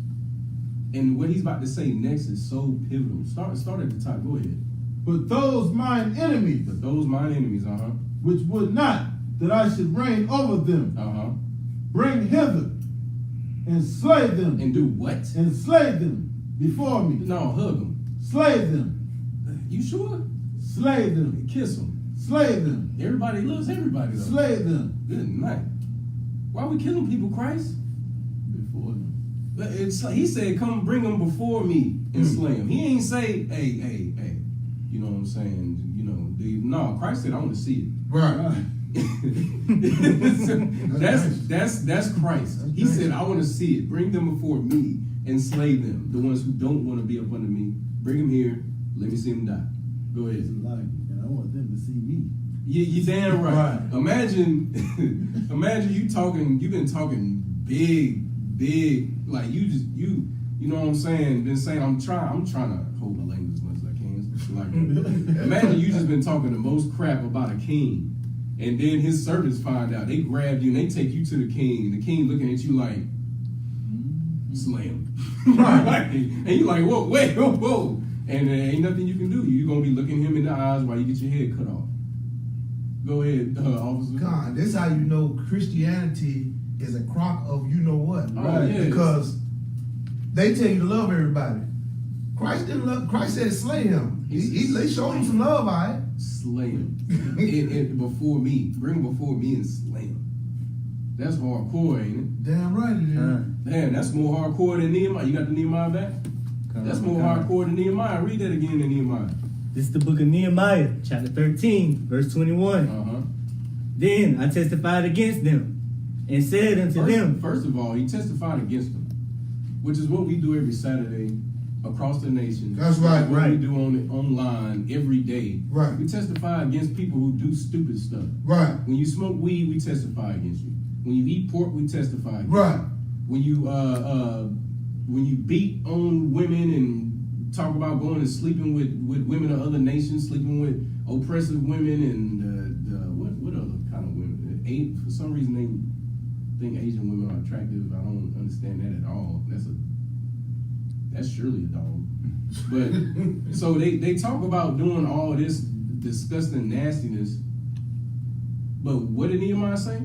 And what he's about to say next is so pivotal. Start at the top. Go ahead. But those mine enemies, But those mine enemies, which would not that I should reign over them, bring hither and slay them. And do what? And slay them before me. No, hug them. Slay them. You sure? Slay them. Kiss them. Slay them. Everybody loves everybody, though. Slay them. Good night. Why are we killing people, Christ? Before them. It's like he said, come bring them before me and slay them. He ain't say, hey. You know what I'm saying? No, Christ said, I want to see it. Right. That's Christ. He said, I want to see it. Bring them before me and slay them. The ones who don't want to be up under me, bring them here. Let me see them die. Go ahead. And I want them to see me. You damn right. Imagine you've been talking big, like you know what I'm saying, been saying, I'm trying to hold my language as much as I can. Like, imagine you just been talking the most crap about a king, and then his servants find out, they grab you and they take you to the king, and the king looking at you like, slay him. Right. And you like, whoa, and there ain't nothing you can do. You're gonna be looking him in the eyes while you get your head cut off. Go ahead, officer. God, this is how you know Christianity is a crock of you know what. Oh, yeah. Because they tell you to love everybody. Christ didn't love. Christ said slay him. They showed him some love, all right? Slay him. Before me. Bring him before me and slay him. That's hardcore, ain't it? Damn right it is. Damn, that's more hardcore than Nehemiah. You got the Nehemiah back? That's more hardcore than Nehemiah. Read that again in Nehemiah. This is the book of Nehemiah, chapter 13, verse 21. Then I testified against them and said unto them. First of all, he testified against them, which is what we do every Saturday across the nation. That's right. What we do online every day. Right. We testify against people who do stupid stuff. Right. When you smoke weed, we testify against you. When you eat pork, we testify against Right. you. When you beat on women and talk about going and sleeping with women of other nations, sleeping with oppressive women and what other kind of women? For some reason they think Asian women are attractive. I don't understand that at all. That's surely a dog. But so they talk about doing all this disgusting nastiness. But what did Nehemiah say?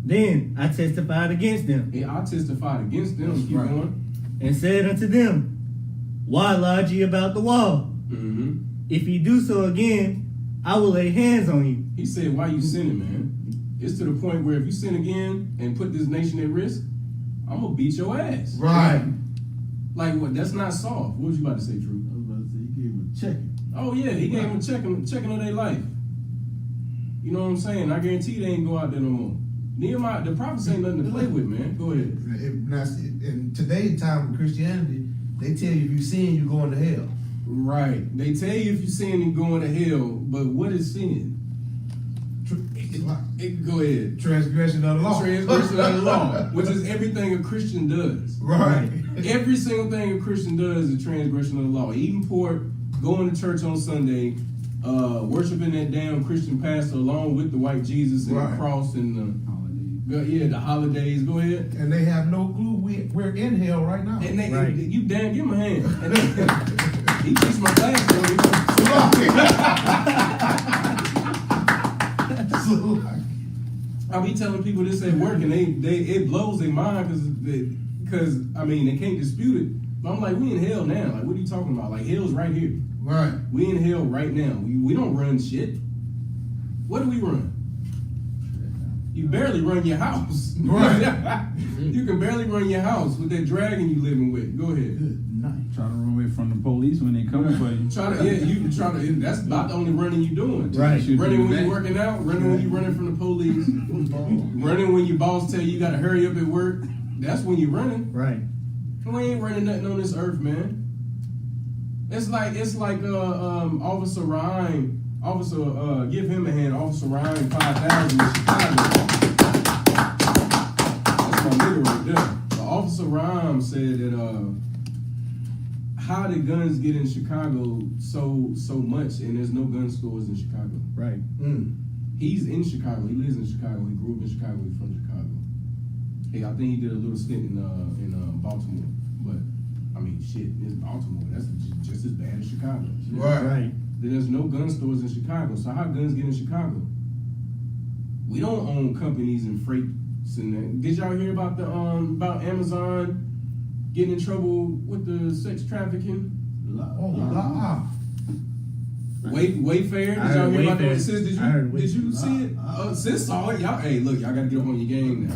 Then I testified against them. Yeah, I testified against them. Keep going. And said unto them, why lodge ye about the wall? Mm-hmm. If ye do so again, I will lay hands on you. He said, why you sinning, man? It's to the point where if you sin again and put this nation at risk, I'm going to beat your ass. Right. Like, what? That's not soft. What was you about to say, Drew? I was about to say he gave him a checking. Oh, yeah, he gave him a checking of their life. You know what I'm saying? I guarantee they ain't go out there no more. Nehemiah, the prophets ain't nothing to play with, man. Go ahead. In today's time of Christianity, they tell you if you sin, you're going to hell. Right. They tell you if you sin, you're going to hell. But what is sin? Go ahead. Transgression of the law. Transgression of the law, which is everything a Christian does. Right. Every single thing a Christian does is a transgression of the law. Eating pork, going to church on Sunday, worshiping that damn Christian pastor along with the white Jesus and the cross and the holidays. Go ahead. And they have no clue we're in hell right now. And you damn, give him a hand. And he keeps my class going. I be telling people this at work, and it blows their mind because I mean they can't dispute it. But I'm like, we in hell now. Like, what are you talking about? Like, hell's right here. Right. We in hell right now. We don't run shit. What do we run? You barely run your house. Right. You can barely run your house with that dragon you living with. Go ahead. Good night. Try to run away from the police when they come for you. That's about the only running you doing. Right. Running when you're working out, running when you're running from the police, running when your boss tell you got to hurry up at work. That's when you're running. Right. We ain't running nothing on this earth, man. It's like Officer Ryan. Officer, give him a hand. Officer Ryan 5000 in Chicago. That's my nigga right there. But Officer Ryan said that how did guns get in Chicago so much, and there's no gun stores in Chicago. Right. He's in Chicago. He lives in Chicago. He grew up in Chicago. He's from Chicago. Hey, I think he did a little stint in Baltimore. But I mean, shit, it's Baltimore. That's just as bad as Chicago. Right. Then there's no gun stores in Chicago. So how guns get in Chicago? We don't own companies and freights and that. Did y'all hear about about Amazon getting in trouble with the sex trafficking? Wayfair. Did y'all hear about that? Sis, did you see it? Sis saw it. Y'all, hey, look, y'all gotta get up on your game now.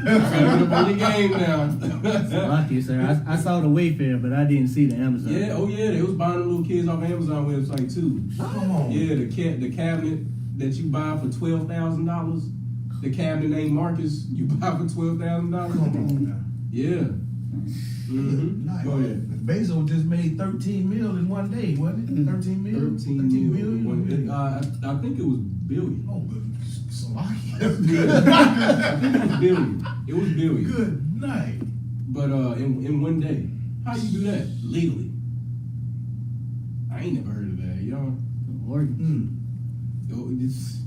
Y'all gotta get up on your game now. Lucky, sir. I saw the Wayfair, but I didn't see the Amazon. Yeah, oh yeah, they was buying the little kids off Amazon website too. Come on. Yeah, the cabinet that you buy for $12,000. The cabinet named Marcus, you buy for $12,000. Come on now. Yeah. Mm-hmm. Nice. Go ahead. Bezos just made 13 mil in one day, wasn't it? 13 mil? 13 million. I think it was billion. Oh, but Slocky. I think it was billion. It was billion. Good night. But in one day. How you do that? Legally. I ain't never heard of that, y'all. Organs. It's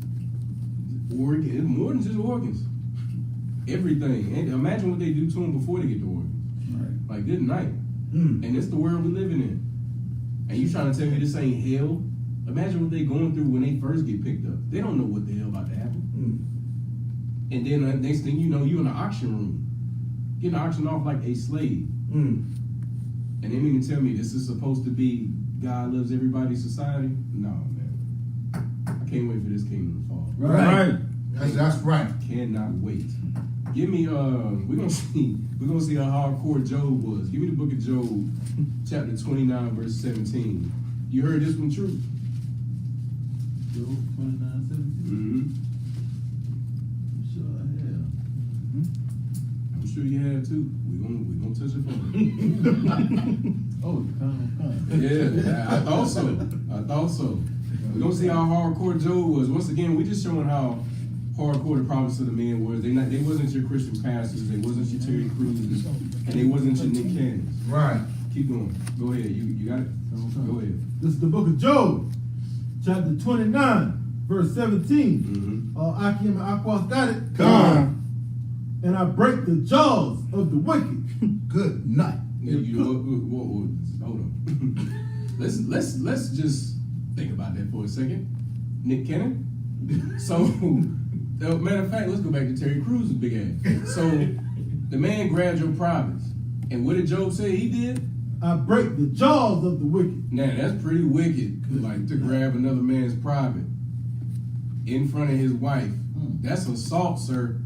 more than just organs. Everything. And imagine what they do to them before they get the organs. Right. Like, good night. And it's the world we're living in. And you trying to tell me this ain't hell? Imagine what they going through when they first get picked up. They don't know what the hell about to happen. And then the next thing you know, you in the auction room, getting auctioned off like a slave. And they mean to tell me this is supposed to be God loves everybody society? No, man. I can't wait for this kingdom to fall. Right. That's right. Cannot wait. Give me we're gonna see how hardcore Job was. Give me the book of Job, chapter 29, verse 17. You heard this one, True? Job 29:17. I'm sure you have too. We're gonna touch upon it. Oh, come. Yeah, I thought so. We're gonna see how hardcore Job was. Once again, we're just showing how hardcore the prophets of the men was. They wasn't your Christian pastors, they wasn't your Terry Crews, and they wasn't your Nick Cannons. Right. Keep going. Go ahead. You got it? Go ahead. This is the book of Job, chapter 29, verse 17. Akim and Aquas got it. Come. And I break the jaws of the wicked. Good night. You know what? Hold on. let's just think about that for a second. Nick Cannon. So, matter of fact, let's go back to Terry Crews' big ass. So, the man grabbed your privates, and what did Job say he did? I break the jaws of the wicked. Now that's pretty wicked, like to grab another man's private in front of his wife. That's assault, sir.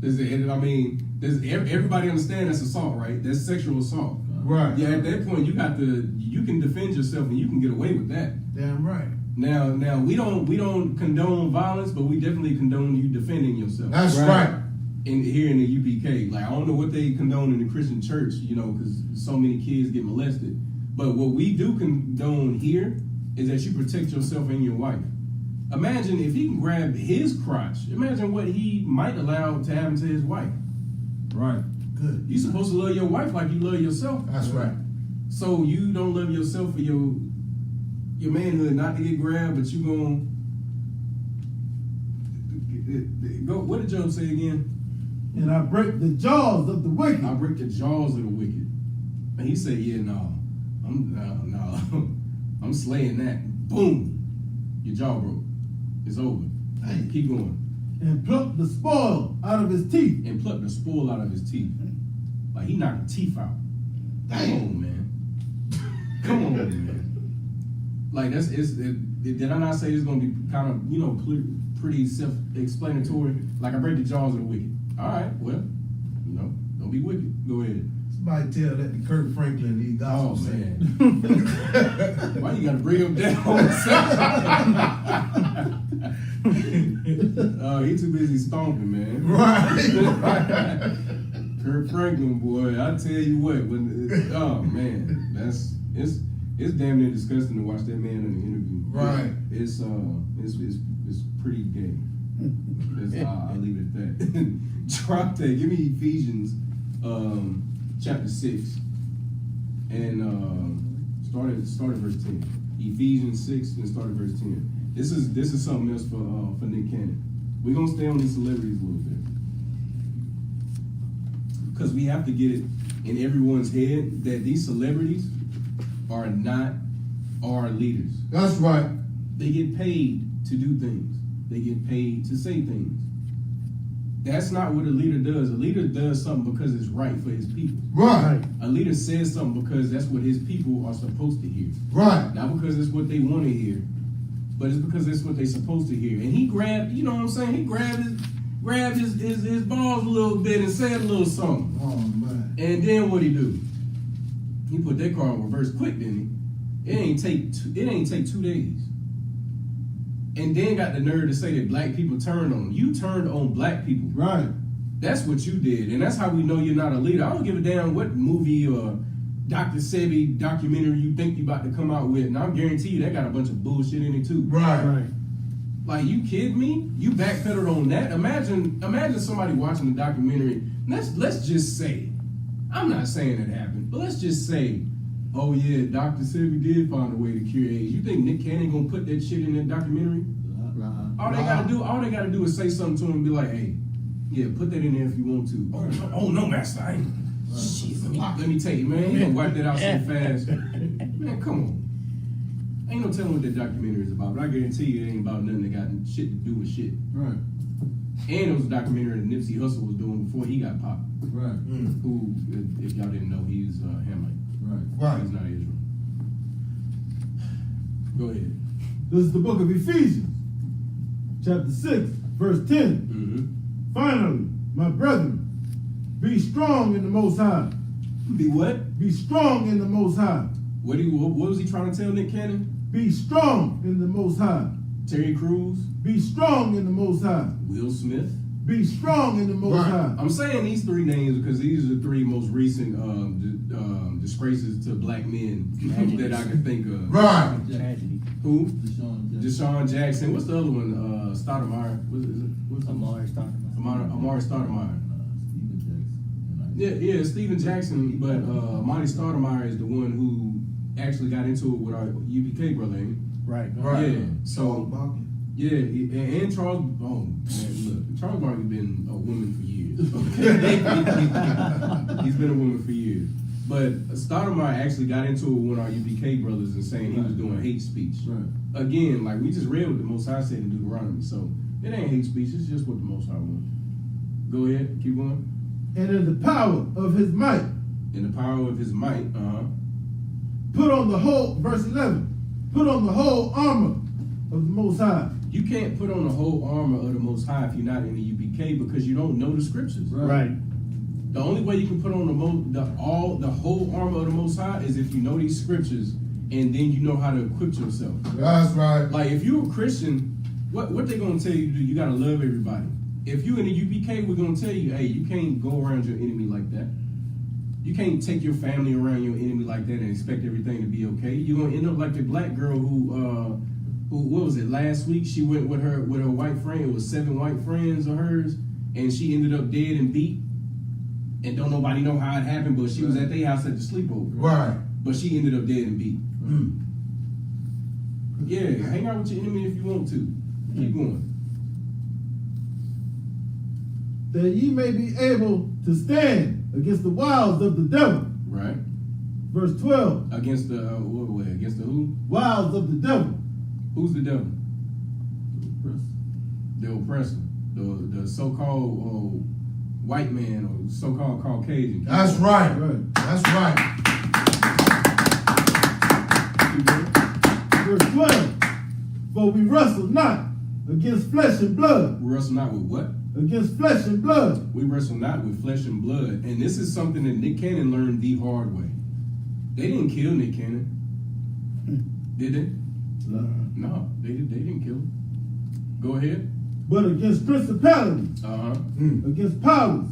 Everybody understand that's assault, right? That's sexual assault. Right. Yeah, at that point you can defend yourself and you can get away with that. Damn right. Now we don't condone violence, but we definitely condone you defending yourself. That's right. Here in the UPK, like I don't know what they condone in the Christian church, because so many kids get molested. But what we do condone here is that you protect yourself and your wife. Imagine if he can grab his crotch. Imagine what he might allow to happen to his wife. Right. Good. You're supposed to love your wife like you love yourself. That's right. So you don't love yourself for your manhood not to get grabbed, but you gonna go. What did Job say again? And I break the jaws of the wicked. I break the jaws of the wicked. And he said, "Yeah, no, I'm slaying that. Boom, your jaw broke. It's over. Hey, keep going." And pluck the spoil out of his teeth. And pluck the spoil out of his teeth. Like he knocked the teeth out. Come on, man. Come on, man. Like did I not say it's gonna be kind of pretty self-explanatory? Like I break the jaws of the wicked. All right, well, don't be wicked. Go ahead. Somebody tell that to Kirk Franklin these gospel man. saying. Why you gotta bring him down? He too busy stomping, man. Right. Kirk Franklin, boy, I tell you what, oh man, it's damn near disgusting to watch that man in the interview. Right. It's pretty gay. I'll leave it at that. Drop that. Give me Ephesians chapter 6 and start at verse 10. Ephesians 6 and start at verse 10. This is something else for Nick Cannon. We're gonna stay on these celebrities a little bit because we have to get it in everyone's head that these celebrities are not our leaders. That's right. They get paid to do things. They get paid to say things. That's not what a leader does. A leader does something because it's right for his people. Right. A leader says something because that's what his people are supposed to hear. Right. Not because it's what they want to hear, but it's because it's what they're supposed to hear. And he grabbed, you know what I'm saying? He grabbed his balls a little bit and said a little something. Oh man. And then what'd he do? He put that car in reverse quick, didn't he? It ain't take 2 days. And then got the nerve to say that black people turned on him. You turned on black people. Right. That's what you did. And that's how we know you're not a leader. I don't give a damn what movie or Dr. Sebi documentary you think you about to come out with. And I'll guarantee you that got a bunch of bullshit in it too. Right. Like, you kidding me? You backpedaled on that? Imagine somebody watching the documentary. Let's just say, I'm not saying it happened, but let's just say, oh yeah, Dr. Sebi did find a way to cure AIDS. You think Nick Cannon gonna put that shit in that documentary? All they gotta do is say something to him and be like, hey, yeah, put that in there if you want to. Oh no, master, I ain't. Shit, let me tell you, man, he gonna wipe that out so fast. Man, come on. Ain't no telling what that documentary is about, but I guarantee you it ain't about nothing that got shit to do with shit. Right. And it was a documentary that Nipsey Hussle was doing before he got popped. Right. Who, if y'all didn't know, he's Hamite. Right. He's not Israel. Go ahead. This is the book of Ephesians, chapter 6, verse 10. Finally, my brethren, be strong in the Most High. Be what? Be strong in the Most High. What was he trying to tell Nick Cannon? Be strong in the Most High. Terry Crews? Be strong in the Most High. Will Smith? Be strong in the Most High. I'm saying these three names because these are the three most recent disgraces to black men that I can think of. Right. Tragedy. Who? Deshaun Jackson. What's the other one? Stoudemire. What's Amari Stoudemire. Amari Stoudemire. Yeah, Stephen Jackson, but Monty Stoudemire is the one who actually got into it with our U.P.K. brother, ain't he? Right. Yeah. So. Yeah, and Charles. Oh man, look, Charles Barkley been a woman for years. He's been a woman for years. But Stoudemire actually got into it with our U.P.K. brothers and saying he was doing hate speech. Right. Again, like we just read what the Most High said in Deuteronomy, so it ain't hate speech. It's just what the Most High wants. Go ahead, keep going. And in the power of his might. In the power of his might, Put on the whole, verse 11. Put on the whole armor of the Most High. You can't put on the whole armor of the Most High if you're not in the U.P.K. because you don't know the scriptures. Right. The only way you can put on the whole armor of the Most High is if you know these scriptures and then you know how to equip yourself. That's right. Like if you're a Christian, what they gonna tell you to do? You gotta love everybody. If you in the U.P.K., we're gonna tell you, hey, you can't go around your enemy like that. You can't take your family around your enemy like that and expect everything to be okay. You're gonna end up like the black girl who what was it, last week? She went with her white friend. It was 7 white friends of hers, and she ended up dead and beat. And don't nobody know how it happened, but she was at their house at the sleepover. Right. But she ended up dead and beat. Yeah, hang out with your enemy if you want to. Keep going. That ye may be able to stand against the wiles of the devil. Right. Verse 12. Against the against the who? Wiles of the devil. Who's the devil? The oppressor. The so-called white man or so-called Caucasian. That's right. Right. That's right. Verse 12. For we wrestle not against flesh and blood. We wrestle not with what? Against flesh and blood. We wrestle not with flesh and blood. And this is something that Nick Cannon learned the hard way. They didn't kill Nick Cannon. Did they? No, they didn't kill him. Go ahead. But against principalities. Against powers.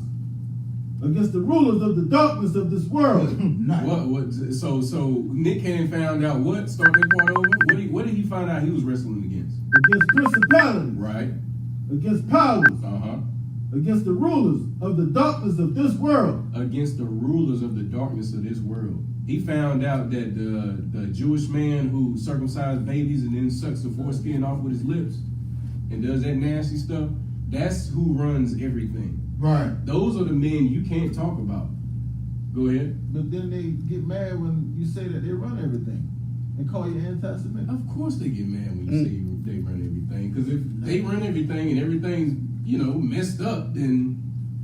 Against the rulers of the darkness of this world. What? So Nick Cannon found out what? Start that part over. What did he find out he was wrestling against? Against principalities. Right. Against powers. Against the rulers of the darkness of this world. Against the rulers of the darkness of this world. He found out that the Jewish man who circumcised babies and then sucks the foreskin off with his lips and does that nasty stuff, that's who runs everything. Right. Those are the men you can't talk about. Go ahead. But then they get mad when you say that they run everything and call you anti-Semitic. Of course they get mad when you say they run everything. Because if they run everything and everything's, messed up, then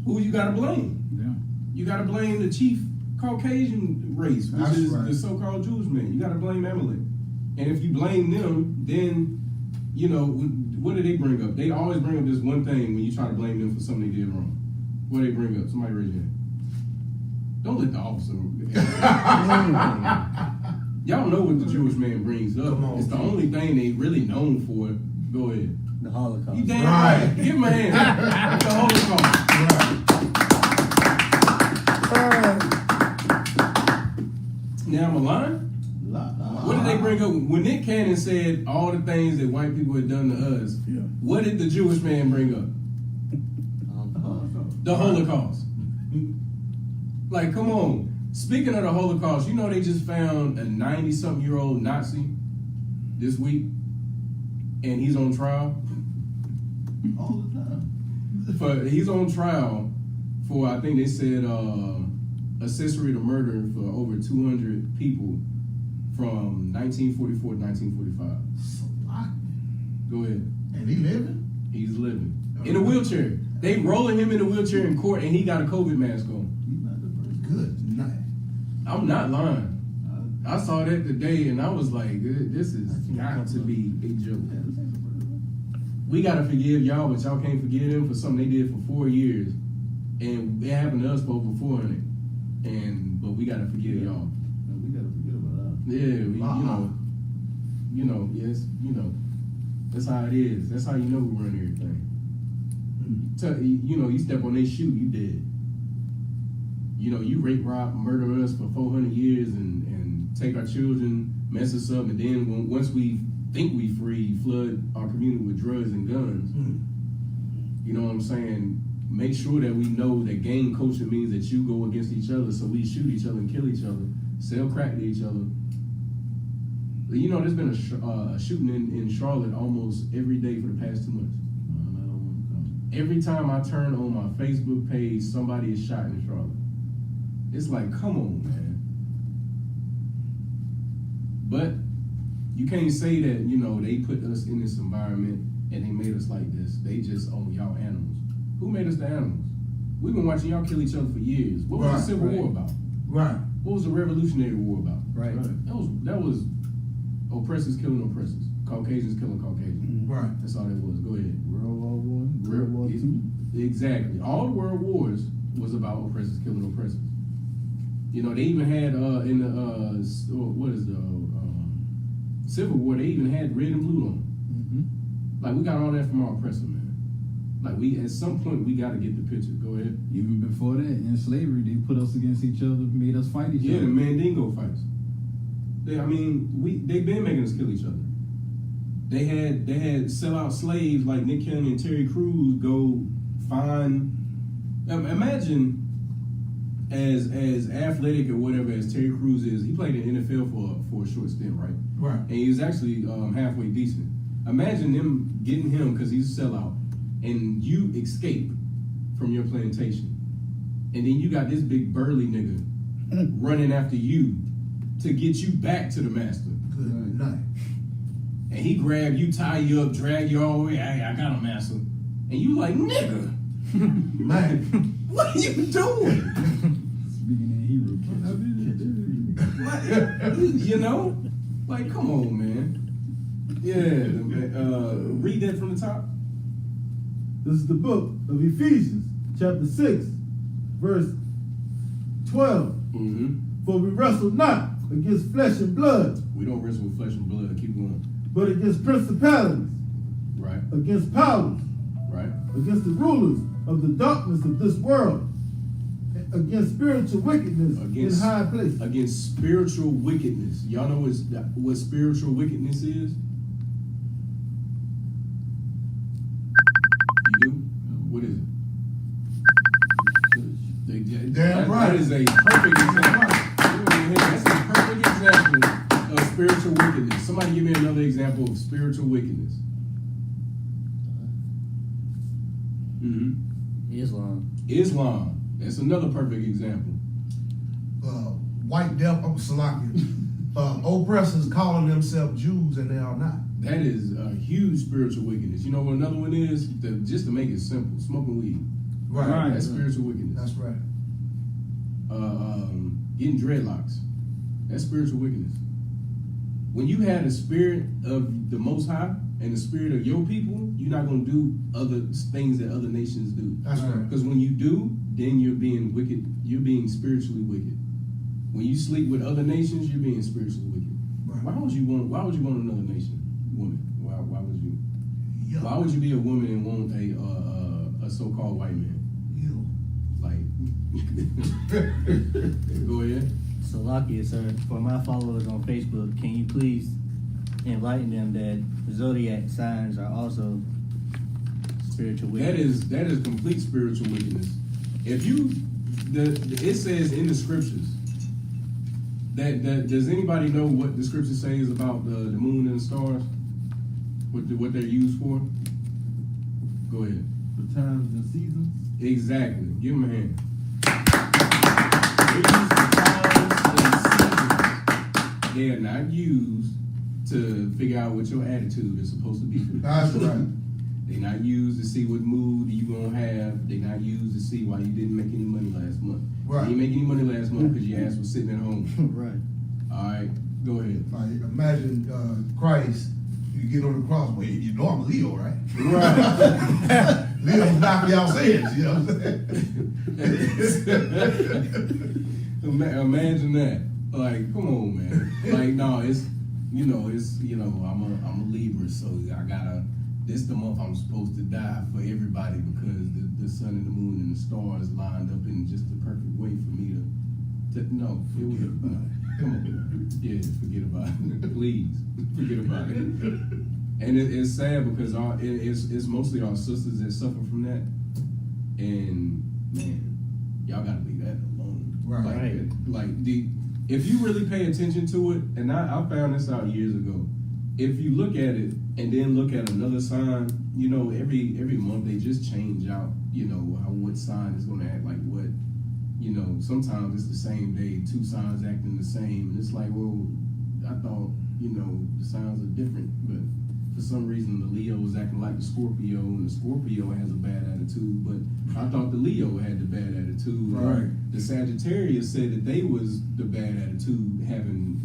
who you gotta blame? Yeah. You gotta blame the chief Caucasian race, which is right. the so-called Jewish man. You gotta blame Amalek. And if you blame them, then, what do they bring up? They always bring up this one thing when you try to blame them for something they did wrong. What do they bring up? Somebody raise your hand. Don't let the officer. Y'all know what the Jewish man brings up. Come on, it's the only thing they really known for. Go ahead. The Holocaust. You damn right. Give him a hand. The Holocaust. Now I'm a lying? What did they bring up? When Nick Cannon said all the things that white people had done to us, what did the Jewish man bring up? The Holocaust. Like, come on. Speaking of the Holocaust, they just found a 90-something-year-old Nazi this week, and he's on trial. All the time. He's on trial for, I think they said, accessory to murder for over 200 people from 1944 to 1945. That's a lot. Go ahead. And he living? He's living. In a wheelchair. They rolling him in a wheelchair in court and he got a COVID mask on. He's not the first. Good night. I'm not lying. I saw that today and I was like, this is got to be a joke. We gotta forgive y'all, but y'all can't forgive them for something they did for 4 years. And it happened to us for over 400. But we gotta forgive y'all. We gotta forget about that. Yeah, yes, that's how it is. That's how you know we run everything. You step on their shoe, you dead. You rape, rob, murder us for 400 years and take our children, mess us up, and then once we think we free, flood our community with drugs and guns. You know what I'm saying? Make sure that we know that gang culture means that you go against each other, so we shoot each other and kill each other, sell crack to each other. There's been a shooting in Charlotte almost every day for the past 2 months. Every time I turn on my Facebook page, somebody is shot in Charlotte. It's like, come on, man. But you can't say that, they put us in this environment and they made us like this. They just, y'all animals. Who made us the animals? We've been watching y'all kill each other for years. What was the Civil War about? Right. What was the Revolutionary War about? Right. That was oppressors killing oppressors. Caucasians killing Caucasians. Right. That's all that was. Go ahead. World War I, World War II. Exactly. All the world wars was about oppressors killing oppressors. They even had in the Civil War, they even had red and blue on. Like, we got all that from our oppressor, man. Like, at some point we got to get the picture. Go ahead. Even before that, in slavery, they put us against each other, made us fight each other. Yeah, the Mandingo fights. They've been making us kill each other. They had sell out slaves like Nick Cannon and Terry Crews go find. Imagine as athletic or whatever as Terry Crews is. He played in the NFL for a short stint, right? Right. And he was actually halfway decent. Imagine them getting him because he's a sellout, and you escape from your plantation, and then you got this big burly nigga running after you to get you back to the master. Good night. And he grab you, tie you up, drag you all the way. Hey, I got a master. And you like, nigga, Man. what are you doing? Speaking in Hebrew. Like, come on, man. Yeah, read that from the top. This is the book of Ephesians, chapter 6, verse 12. For we wrestle not against flesh and blood. We don't wrestle with flesh and blood. Keep going. But against principalities. Right. Against powers. Right. Against the rulers of the darkness of this world. Against spiritual wickedness in high places. Against spiritual wickedness. Y'all know what spiritual wickedness is? You do? What is it? Damn right. That is a perfect example. That's a perfect example of spiritual wickedness. Somebody give me another example of spiritual wickedness. Islam. That's another perfect example. White devil, oppressors calling themselves Jews and they are not. That is a huge spiritual wickedness. You know what another one is? Just to make it simple, smoking weed. Right. That's spiritual wickedness. That's right. Getting dreadlocks. That's spiritual wickedness. When you have the spirit of the Most High and the spirit of your people, you're not going to do other things that other nations do. That's right. Because when you do, then you're being wicked. You're being spiritually wicked. When you sleep with other nations, you're being spiritually wicked. Right. Why would you want another nation woman? Why would you? Yuck. Why would you be a woman and want a so-called white man? Ew. Like, go ahead. Salakia, sir, for my followers on Facebook, can you please enlighten them that zodiac signs are also spiritual wickedness? That is complete spiritual wickedness. If it says in the scriptures that does anybody know what the scripture says about the moon and the stars? What they're used for? Go ahead. For times and seasons. Exactly. Give them a hand. They're used for times and seasons. They are not used to figure out what your attitude is supposed to be. That's right. They not used to see what mood you gonna have. They not used to see why you didn't make any money last month. Right. You didn't make any money last month because your ass was sitting at home. Right. All right, go ahead. Like, imagine Christ, you get on the cross, well, you know I'm Leo, right? Right. Leo's knocking y'all heads, you know what I'm saying? Imagine that. Like, come on, man. Like, no, I'm a Libra, so I gotta. This the month I'm supposed to die for everybody because the sun and the moon and the stars lined up in just the perfect way for me to no. Come on. Yeah, forget about it. Please, forget about it. And it's sad because it's mostly our sisters that suffer from that. And man, y'all gotta leave that alone. Right. If you really pay attention to it, and I found this out years ago. If you look at it and then look at another sign, every month they just change out, what sign is going to act like what. Sometimes it's the same day, two signs acting the same, and it's like, well, I thought, the signs are different, but for some reason the Leo is acting like the Scorpio, and the Scorpio has a bad attitude, but I thought the Leo had the bad attitude. Right. The Sagittarius said that they was the bad attitude, having,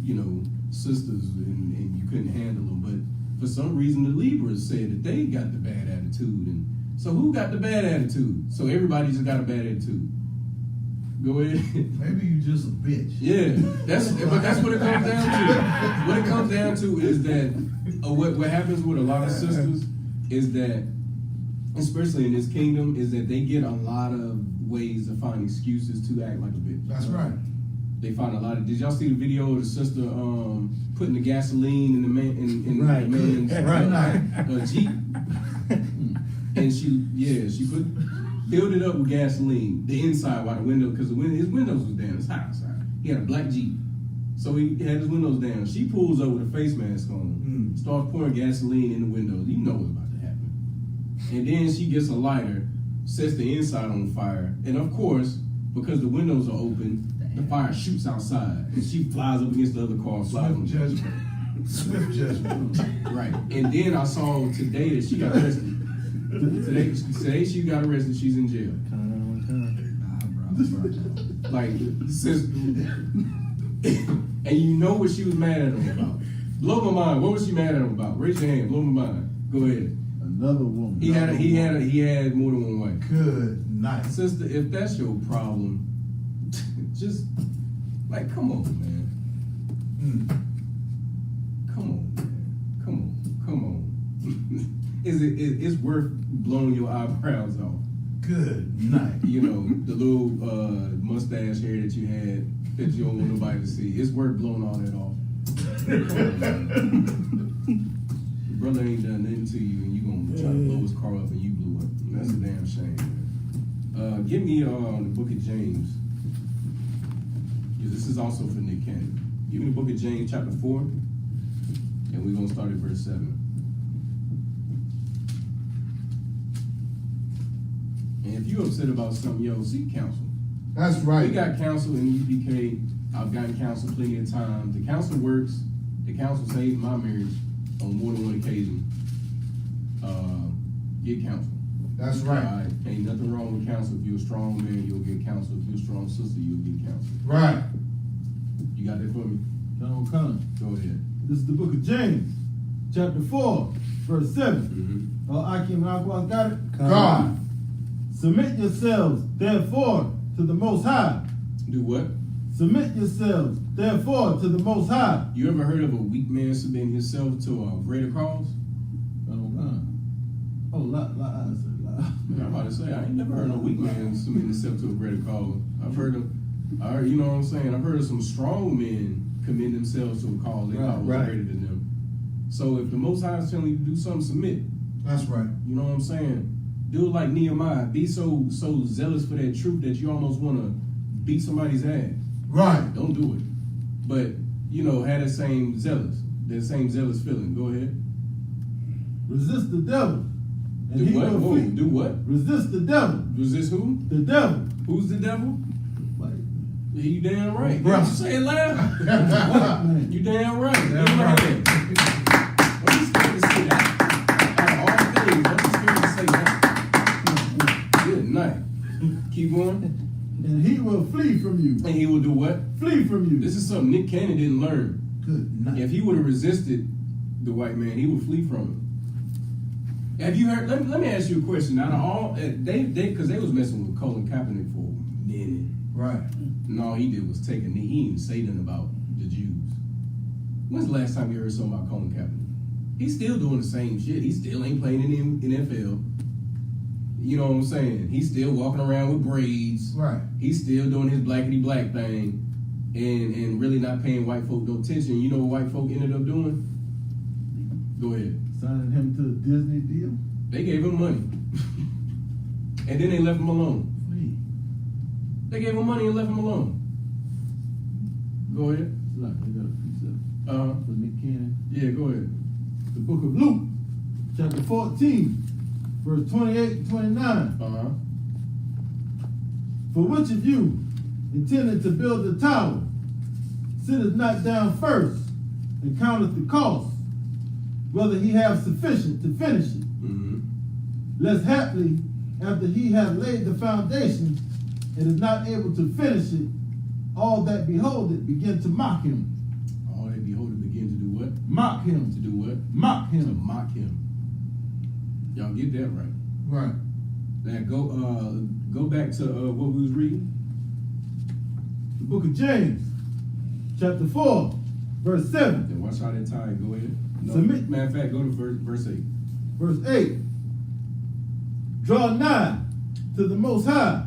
sisters, and you couldn't handle them, but for some reason the Libras said that they got the bad attitude, and so who got the bad attitude? So everybody just got a bad attitude. Go ahead. Maybe you just a bitch. Yeah, that's what it comes down to. What it comes down to is that what happens with a lot of sisters is that, especially in this kingdom, is that they get a lot of ways to find excuses to act like a bitch. That's right. They find a lot of. Did y'all see the video of the sister putting the gasoline in the man's Jeep? And she filled it up with gasoline, the inside while the window, because his windows was down, his house. He had a black Jeep. So he had his windows down. She pulls up with a face mask on, starts pouring gasoline in the windows. You know what's about to happen. And then she gets a lighter, sets the inside on fire. And of course, because the windows are open, the fire shoots outside. And she flies up against the other car. Swift judgment. Swift judgment. Right. And then I saw today that she got arrested. Today she got arrested. She's in jail. Like, and you know what she was mad at him about. Blow my mind. What was she mad at him about? Raise your hand. Blow my mind. Go ahead. Another woman. He had more than one wife. Good night. Sister, if that's your problem, just like come on, man. Come on, man. Come on. It's worth blowing your eyebrows off. Good night. The little mustache hair that you had that you don't want nobody to see. It's worth blowing all that off. Your brother ain't done nothing to you, and you gonna try to blow his car up, and you blew up. That's a damn shame, man. Give me the book of James. This is also for Nick Cannon. Give me the book of James, chapter 4, and we're gonna start at verse 7. And if you're upset about something, seek counsel. That's right. We got counsel in UPK. I've gotten counsel plenty of times. The counsel works. The counsel saved my marriage on more than one occasion. Get counsel. That's right. All right. Ain't nothing wrong with counsel. If you're a strong man, you'll get counsel. If you're a strong sister, you'll get counsel. Right. You got that for me? Don't come. Go ahead. This is the book of James, chapter 4, verse 7. Akim Aqua got it? God. Submit yourselves, therefore, to the Most High. Do what? Submit yourselves, therefore, to the Most High. You ever heard of a weak man submitting himself to a greater cause? I'm about to say, I ain't never heard of a weak man submitting himself to a greater cause. I've heard, you know what I'm saying? I've heard of some strong men commit themselves to a cause they thought was greater than them. So if the Most High is telling you to do something, submit. That's right. You know what I'm saying? Do it like Nehemiah. Be so zealous for that truth that you almost want to beat somebody's ass. Right. Don't do it. But, have that same zealous feeling. Go ahead. Resist the devil. And Do he what? will Whoa, flee. do what? Resist the devil. Resist who? The devil. Who's the devil? Like, You damn right. Bruh. Don't you say it loud? man. You damn right. Damn Give him a right. hand. Don't be scared to say that. Out of all things, don't be scared to And he will flee from you. And he will do what? Flee from you. This is something Nick Cannon didn't learn. Good night. If he would have resisted the white man, he would flee from him. Have you heard? Let me ask you a question. Out of all, because they was messing with Colin Kaepernick for a minute. Right. And all he did was take a knee. He didn't say nothing about the Jews. When's the last time you heard something about Colin Kaepernick? He's still doing the same shit. He still ain't playing in the NFL. You know what I'm saying? He's still walking around with braids. Right. He's still doing his blackity black thing and really not paying white folk no attention. You know what white folk ended up doing? Go ahead. Signing him to a Disney deal. They gave him money. And then they left him alone. They gave him money and left him alone. Go ahead. Look, I got a precept for Nick Cannon. Yeah, go ahead. The book of Luke, chapter 14, verse 28 and 29. For which of you, intending to build a tower, sitteth not down first and counteth the cost, whether he have sufficient to finish it? Lest haply, after he hath laid the foundation and is not able to finish it, all that behold it begin to mock him. All that behold it begin to do what? Mock him. To do what? Mock To him. mock him. Y'all get that right. Right. Now go back to what we was reading. The book of James, chapter 4, verse 7. And watch how that tie. Go ahead. No, Submit. matter of fact, go to verse 8. Verse 8. Draw nigh to the Most High,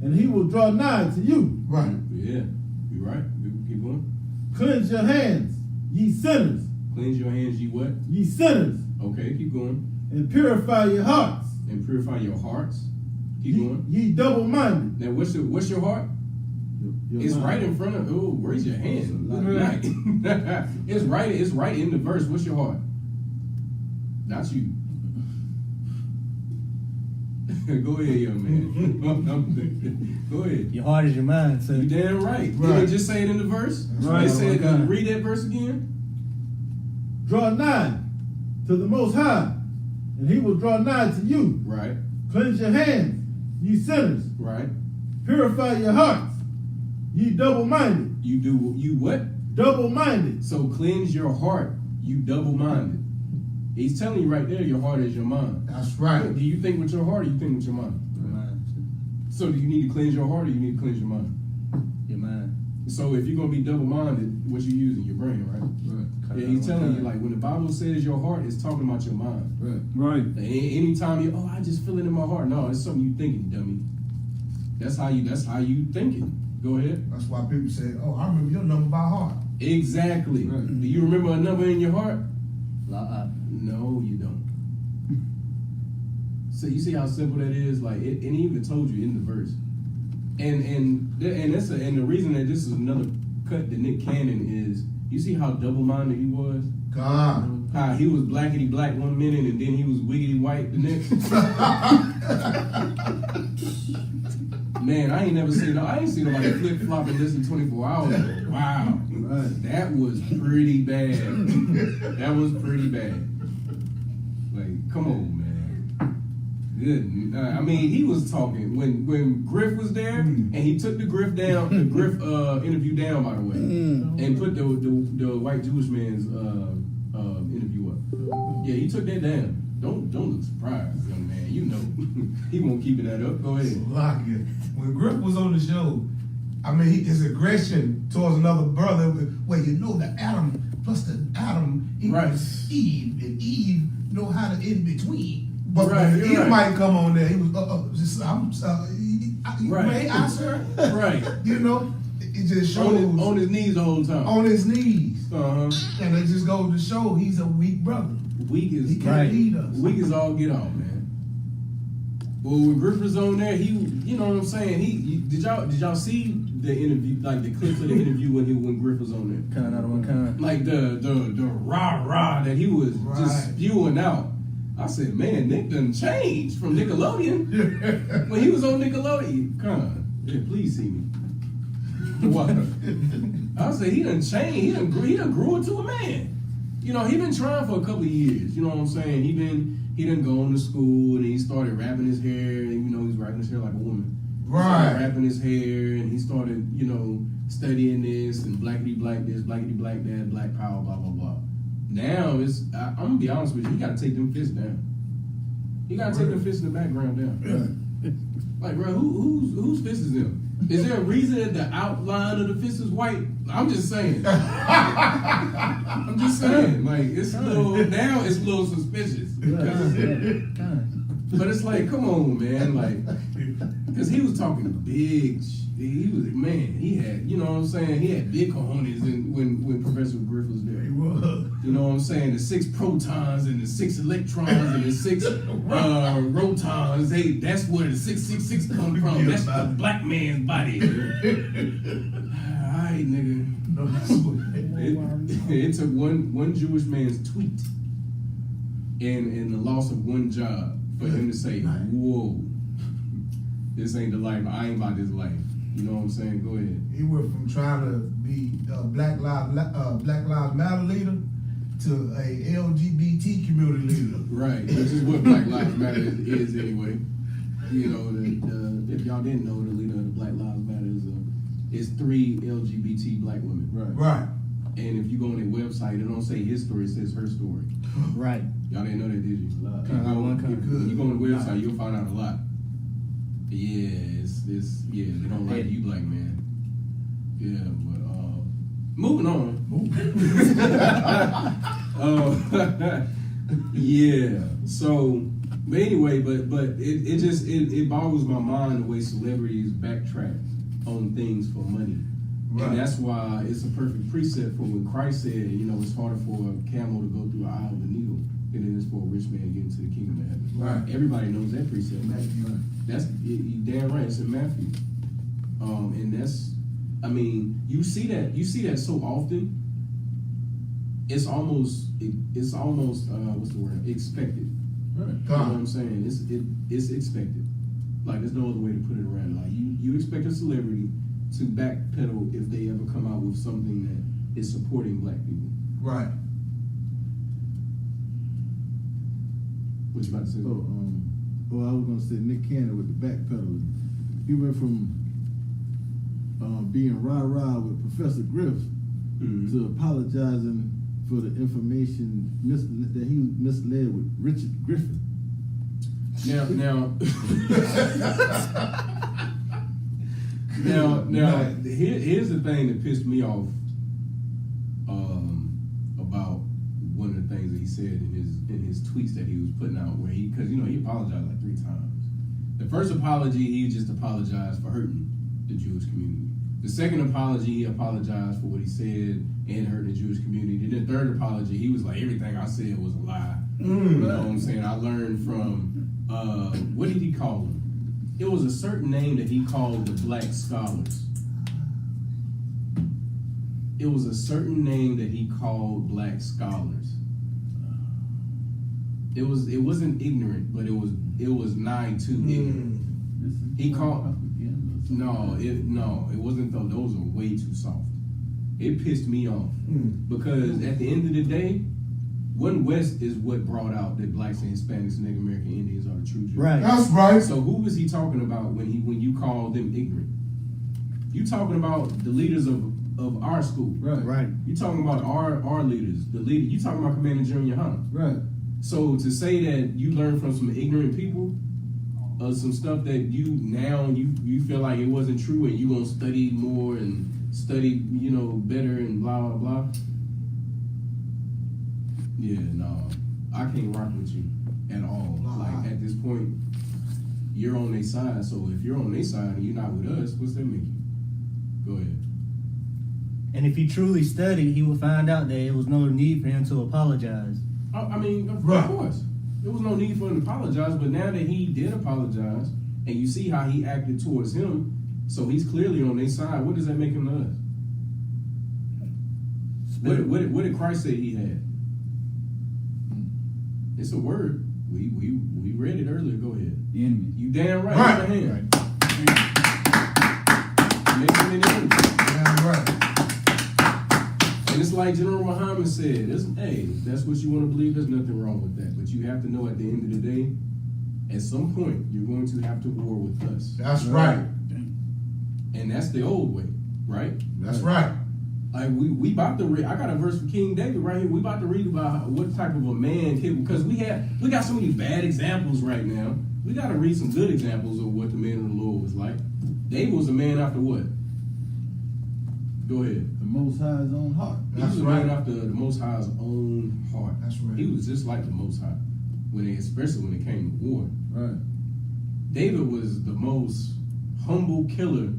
and he will draw nigh to you. Right. Yeah, you right. Keep going. Cleanse your hands, ye sinners. Cleanse your hands, ye what? Ye sinners. Okay, keep going. And purify your hearts. And purify your hearts. Keep going. Ye double-minded. Now, what's your heart? It's mind. right in front of. Oh, raise your hand. Right. It's right in the verse. What's your heart? Not you. Go ahead, young man. Go ahead. Your heart is your mind, so You damn right. Right. Did they just say it in the verse? Right. They said, Okay. read that verse again. Draw nigh to the Most High, and he will draw nigh to you. Right. Cleanse your hands, ye sinners. Right. Purify your hearts, ye double-minded. You what? Double-minded. So cleanse your heart, you double-minded. He's telling you right there, your heart is your mind. That's right. Do you think with your heart or you think with your mind? your mind. So do you need to cleanse your heart or you need to cleanse your mind? Your mind. So if you're going to be double-minded, what you using? Your brain, right? Right. Yeah, he's telling you, like, when the Bible says your heart, it's talking about your mind. Right. Right. Anytime you, I just feel it in my heart. No, it's something you thinking, dummy. That's how you thinking. Go ahead. That's why people say, "Oh, I remember your number by heart." Exactly. Right. Do you remember a number in your heart? La. No, you don't. So you see how simple that is? Like it even told you in the verse. And the reason that this is another cut to Nick Cannon is you see how double-minded he was? God. How he was blackity black one minute and then he was wiggity white the next. Man, I ain't seen nobody flip flop and listen 24 hours. Wow. Right. That was pretty bad. That was pretty bad. Like, come on, man. Good. I mean, he was talking when Griff was there, and he took the Griff interview down, by the way, and put the white Jewish man's interview up. Yeah, he took that down. Don't look surprised, young man. You know he won't keep that up. Go ahead. Lock it. When Griff was on the show, I mean, his aggression towards another brother, well, you know that Adam plus the Adam equals Right. Eve, and Eve know how to in between. But Right, when you're Eve right. might come on there, he was, Right. may I, sir? Right. You know, it just shows On his knees the whole time. on his knees. Uh-huh. And it just goes to show he's a weak brother. Weak is He can't lead us. Weak is all get off, man. Well, when Griff was on there, you know what I'm saying? Did y'all see the interview, like the clips of the interview when Griff was on there? Kind out of one kind. Like the rah that he was just Right. spewing out. I said, man, Nick done changed from Nickelodeon. When he was on Nickelodeon, yeah, please see me. What? I said he done changed. He done grew into a man. You know, he been trying for a couple of years. You know what I'm saying? He done gone to school and he started wrapping his hair. And, you know, he's wrapping his hair like a woman. Right. Wrapping his hair, and he started, you know, studying this and blackity black this, blackity black that, black power, blah blah blah. Now I'm gonna be honest with you, he gotta take them fists down. He gotta take them fists in the background down. Like, bro, whose fist is them? Is there a reason that the outline of the fist is white? I'm just saying. I'm just saying. Like, it's a little suspicious. But it's like, come on, man. Like, because he was talking big. He was, man, he had, you know what I'm saying? He had big cojones when Professor Griff was there. He was. You know what I'm saying? The 6 protons and the 6 electrons and the 6 protons. That's where the 666 come from. That's the black man's body. Alright, nigga. It took one Jewish man's tweet and the loss of one job for him to say, whoa, this ain't the life. I ain't about this life. You know what I'm saying? Go ahead. He went from trying to be a Black Lives Matter leader to a LGBT community leader. Right, which is what Black Lives Matter is anyway. You know, if y'all didn't know, the leader of the Black Lives Matter is 3 LGBT black women. Right. And if you go on their website, it don't say his story, it says her story. Right. Y'all didn't know that, did you? When you go on the website, you'll find out a lot. Yeah, they don't like you, black man. Yeah, but moving on. Yeah. So, but anyway, but it boggles my mind the way celebrities backtrack on things for money. Right. And that's why it's a perfect precept for when Christ said, you know, it's harder for a camel to go through the eye of a needle than it is for a rich man to get into the kingdom of heaven. Right. Everybody knows that precept. Matthew. That's damn right. It's in Matthew. And that's, I mean, you see that so often. It's almost what's the word? Expected. Right. You know what I'm saying? It's expected. Like, there's no other way to put it around. Like, you expect a celebrity to backpedal if they ever come out with something that is supporting black people. Right. What you about to say? So, well, I was gonna say Nick Cannon with the backpedaling. He went from being rah-rah with Professor Griff to apologizing for the information that he misled with Richard Griffin. Now, here's the thing that pissed me off about one of the things that he said in his tweets that he was putting out, where because he apologized like 3 times. The first apology, he just apologized for hurting the Jewish community. The second apology, he apologized for what he said and hurt the Jewish community. Then the third apology, he was like, everything I said was a lie. You know what I'm saying? I learned from what did he call them? It was a certain name that he called the black scholars. It was a certain name that he called black scholars. It wasn't ignorant, but it was nigh to ignorant. He called it wasn't though. Those are way too soft. It pissed me off because at the end of the day, One West is what brought out that blacks and Hispanics and Native American Indians are the true Jews. Right. That's right. So who was he talking about when you called them ignorant? You talking about the leaders of our school. Right. You talking about our leaders, you talking about Commander GEN.YAHANNA. Right. So to say that you learned from some ignorant people, some stuff that you feel like it wasn't true, and you gonna study more and study better and blah blah blah. Yeah, no, I can't rock with you at all. Like, at this point, you're on their side. So if you're on their side and you're not with us, what's that make you? Go ahead. And if he truly studied, he would find out that there was no need for him to apologize. I mean, of course. There was no need for him to apologize, but now that he did apologize, and you see how he acted towards him, so he's clearly on their side, what does that make him to us? What did Christ say he had? It's a word. We read it earlier. Go ahead. The enemy. You damn right. Right. Raise your hand. Make him an enemy. Damn right. And it's like General Muhammad said, hey, that's what you want to believe, there's nothing wrong with that. But you have to know at the end of the day, at some point, you're going to have to war with us. That's right. And that's the old way, right? That's right. Like we about to read. I got a verse from King David right here. We about to read about what type of a man can, because we got so many bad examples right now. We got to read some good examples of what the man of the Lord was like. David was a man after what? Go ahead. The Most High's own heart. He was a man after the Most High's own heart. That's right. He was just like the Most High, especially when it came to war. Right. David was the most humble killer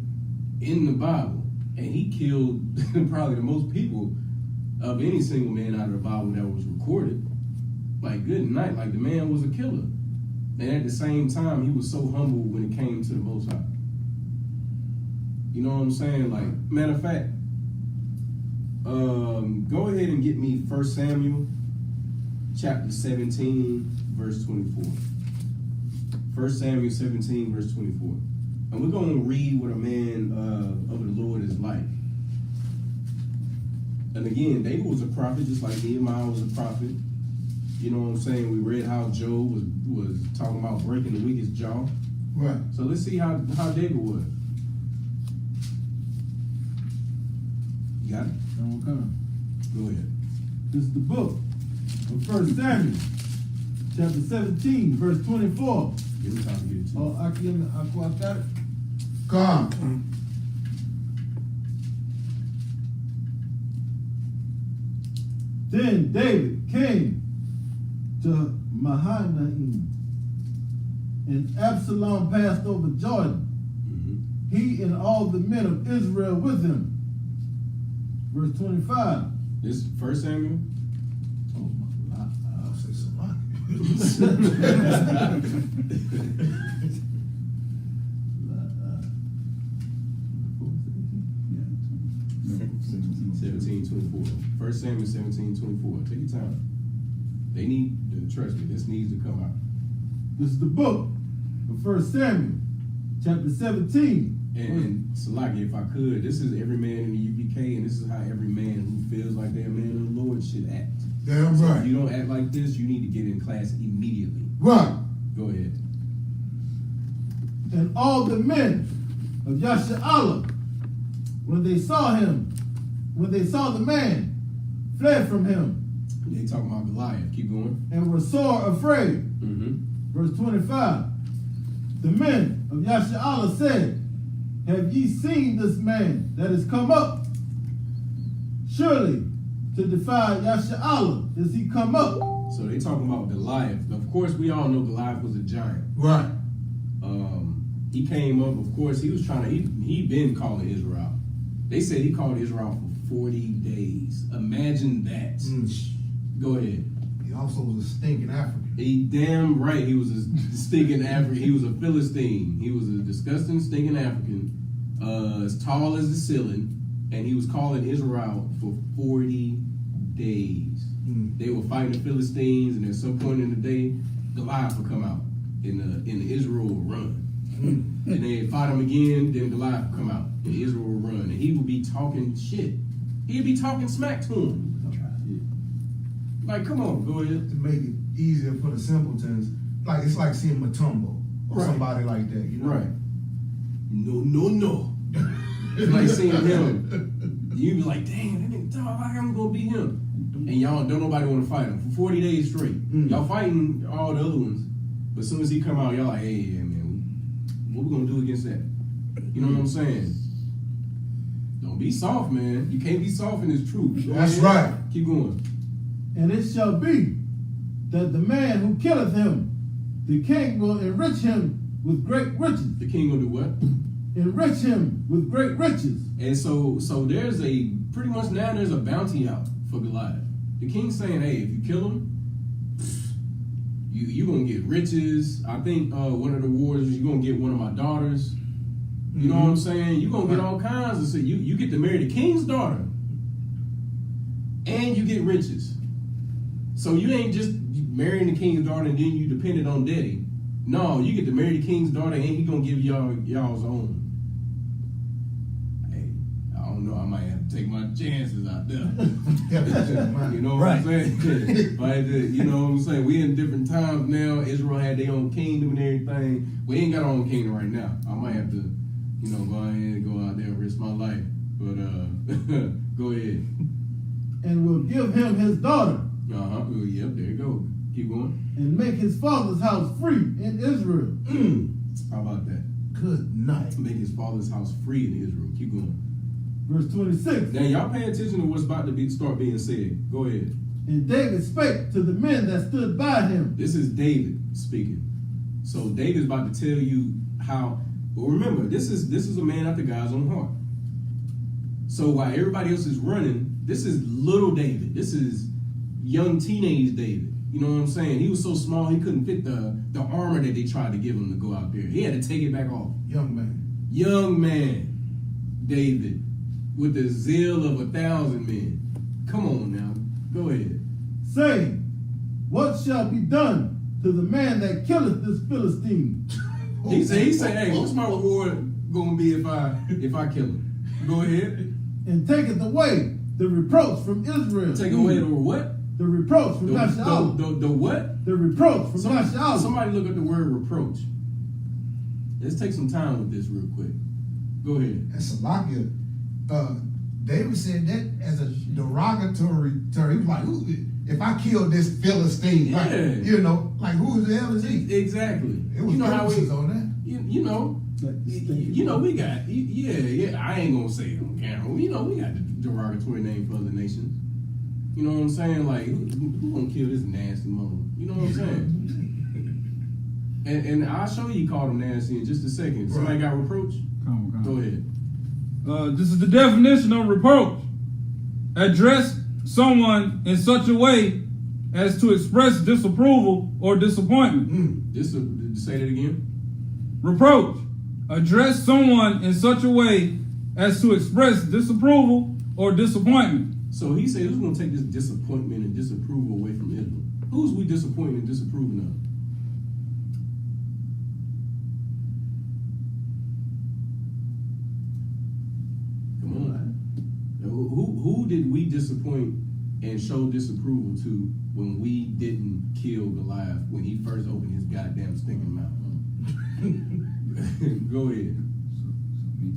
in the Bible. And he killed probably the most people of any single man out of the Bible that was recorded. Like, good night. Like, the man was a killer. And at the same time, he was so humble when it came to the Most High. You know what I'm saying? Like, matter of fact, go ahead and get me 1 Samuel chapter 17, verse 24. 1 Samuel 17, verse 24. And we're going to read what a man of the Lord is like. And again, David was a prophet, just like Nehemiah was a prophet. You know what I'm saying? We read how Job was talking about breaking the wicked's jaw. Right. So let's see how David was. You got it? Okay. Go ahead. This is the book of 1 Samuel, chapter 17, verse 24. Give me time to get it to you. Oh, I got it. Come. Then David came to Mahanaim, and Absalom passed over Jordan, he and all the men of Israel with him. Verse 25. This is 1 Samuel? Oh, I'll say Salaki. 17:24. 1 Samuel 17:24. Take your time. They need to trust me. This needs to come out. This is the book of 1 Samuel, chapter 17. And Salaki, if I could, this is every man in the UPK, and this is how every man who feels like they're a man of the Lord should act. Damn So right. if you don't act like this, you need to get in class immediately. Right. Go ahead. And all the men of Yashar'Allah, when they saw the man, fled from him. They talking about Goliath. Keep going. And were sore afraid. Verse 25. The men of Yashar'Allah said, have ye seen this man that is come up? Surely to defy Yashar'Allah is he come up. So they talking about Goliath. Of course, we all know Goliath was a giant. Right. He came up, of course, he was trying to, he been calling Israel. They said he called Israel for 40 days. Imagine that. Go ahead. He also was a stinking African. He damn right he was a stinking African. He was a Philistine. He was a disgusting, stinking African, as tall as the ceiling, and he was calling Israel for 40 days. They were fighting the Philistines, and at some point in the day, Goliath would come out, and Israel would run. And they fought him again, then Goliath would come out, and Israel would run, and he would be talking shit. He'd be talking smack to him. Like, come on, go ahead. To make it easier for the simpletons, like it's like seeing Matumbo or Right. somebody like that, you know? Right. No. It's like seeing him. You be like, damn, that nigga dog, how I'm gonna beat him? And y'all don't nobody want to fight him for 40 days straight. Y'all fighting all the other ones, but as soon as he come out, y'all like, hey, yeah, man, what we gonna do against that? You know what I'm saying? Don't be soft, man. You can't be soft in this truth. Go That's ahead. right. Keep going. And it shall be that the man who killeth him, the king will enrich him with great riches. The king gonna do what? Enrich him with great riches. And so there's pretty much now there's a bounty out for Goliath. The king's saying, hey, if you kill him, you gonna get riches. I think one of the wars is you gonna get one of my daughters. You know what I'm saying? You gonna get all kinds of shit. You get to marry the king's daughter, and you get riches. So you ain't just marrying the king's daughter and then you dependent on daddy. No, you get to marry the king's daughter and he gonna give y'all's own. Hey, I don't know, I might have to take my chances out there. You know what I'm saying? But you know what I'm saying? We in different times now. Israel had their own kingdom and everything. We ain't got our own kingdom right now. I might have to you know, go ahead and go out there and risk my life. But go ahead. And will give him his daughter. Well, yep, there you go. Keep going. And make his father's house free in Israel. How about that? Good night. Make his father's house free in Israel. Keep going. Verse 26. Now y'all pay attention to what's about to start being said. Go ahead. And David spake to the men that stood by him. This is David speaking. So David's about to tell you how. Well, remember, this is a man after God's own heart. So while everybody else is running, this is little David. This is young teenage David. You know what I'm saying? He was so small he couldn't fit the armor that they tried to give him to go out there. He had to take it back off. Young man. Young man, David, with the zeal of 1,000 men. Come on now, go ahead. Saying, what shall be done to the man that killeth this Philistine? He said, hey, what's my reward gonna be if I kill him? Go ahead. And taketh away the reproach from Israel. Take away the what? The reproach from Machaataza. The what? The reproach from Machaataza. Somebody look at the word reproach. Let's take some time with this real quick. Go ahead. And Salakia, David said that as a derogatory term. He was like, "Who? If I kill this Philistine, Yeah. right, you know, like who the hell is he?" Exactly. It was emphasis on that. You know, we got, I ain't gonna say it on camera. You know, we got the derogatory name for other nations. You know what I'm saying? Like, who gonna kill this nasty mother? You know what I'm saying? and I'll show you he called him nasty in just a second. Right. Somebody got reproach? Come on. Go ahead. This is the definition of reproach. Address someone in such a way as to express disapproval or disappointment. Say that again. Reproach. Address someone in such a way as to express disapproval or disappointment. So he said, who's going to take this disappointment and disapproval away from Israel? Who's we disappointing and disapproving of? Come on. Who did we disappoint and show disapproval to when we didn't kill Goliath when he first opened his goddamn stinking mouth? Go ahead.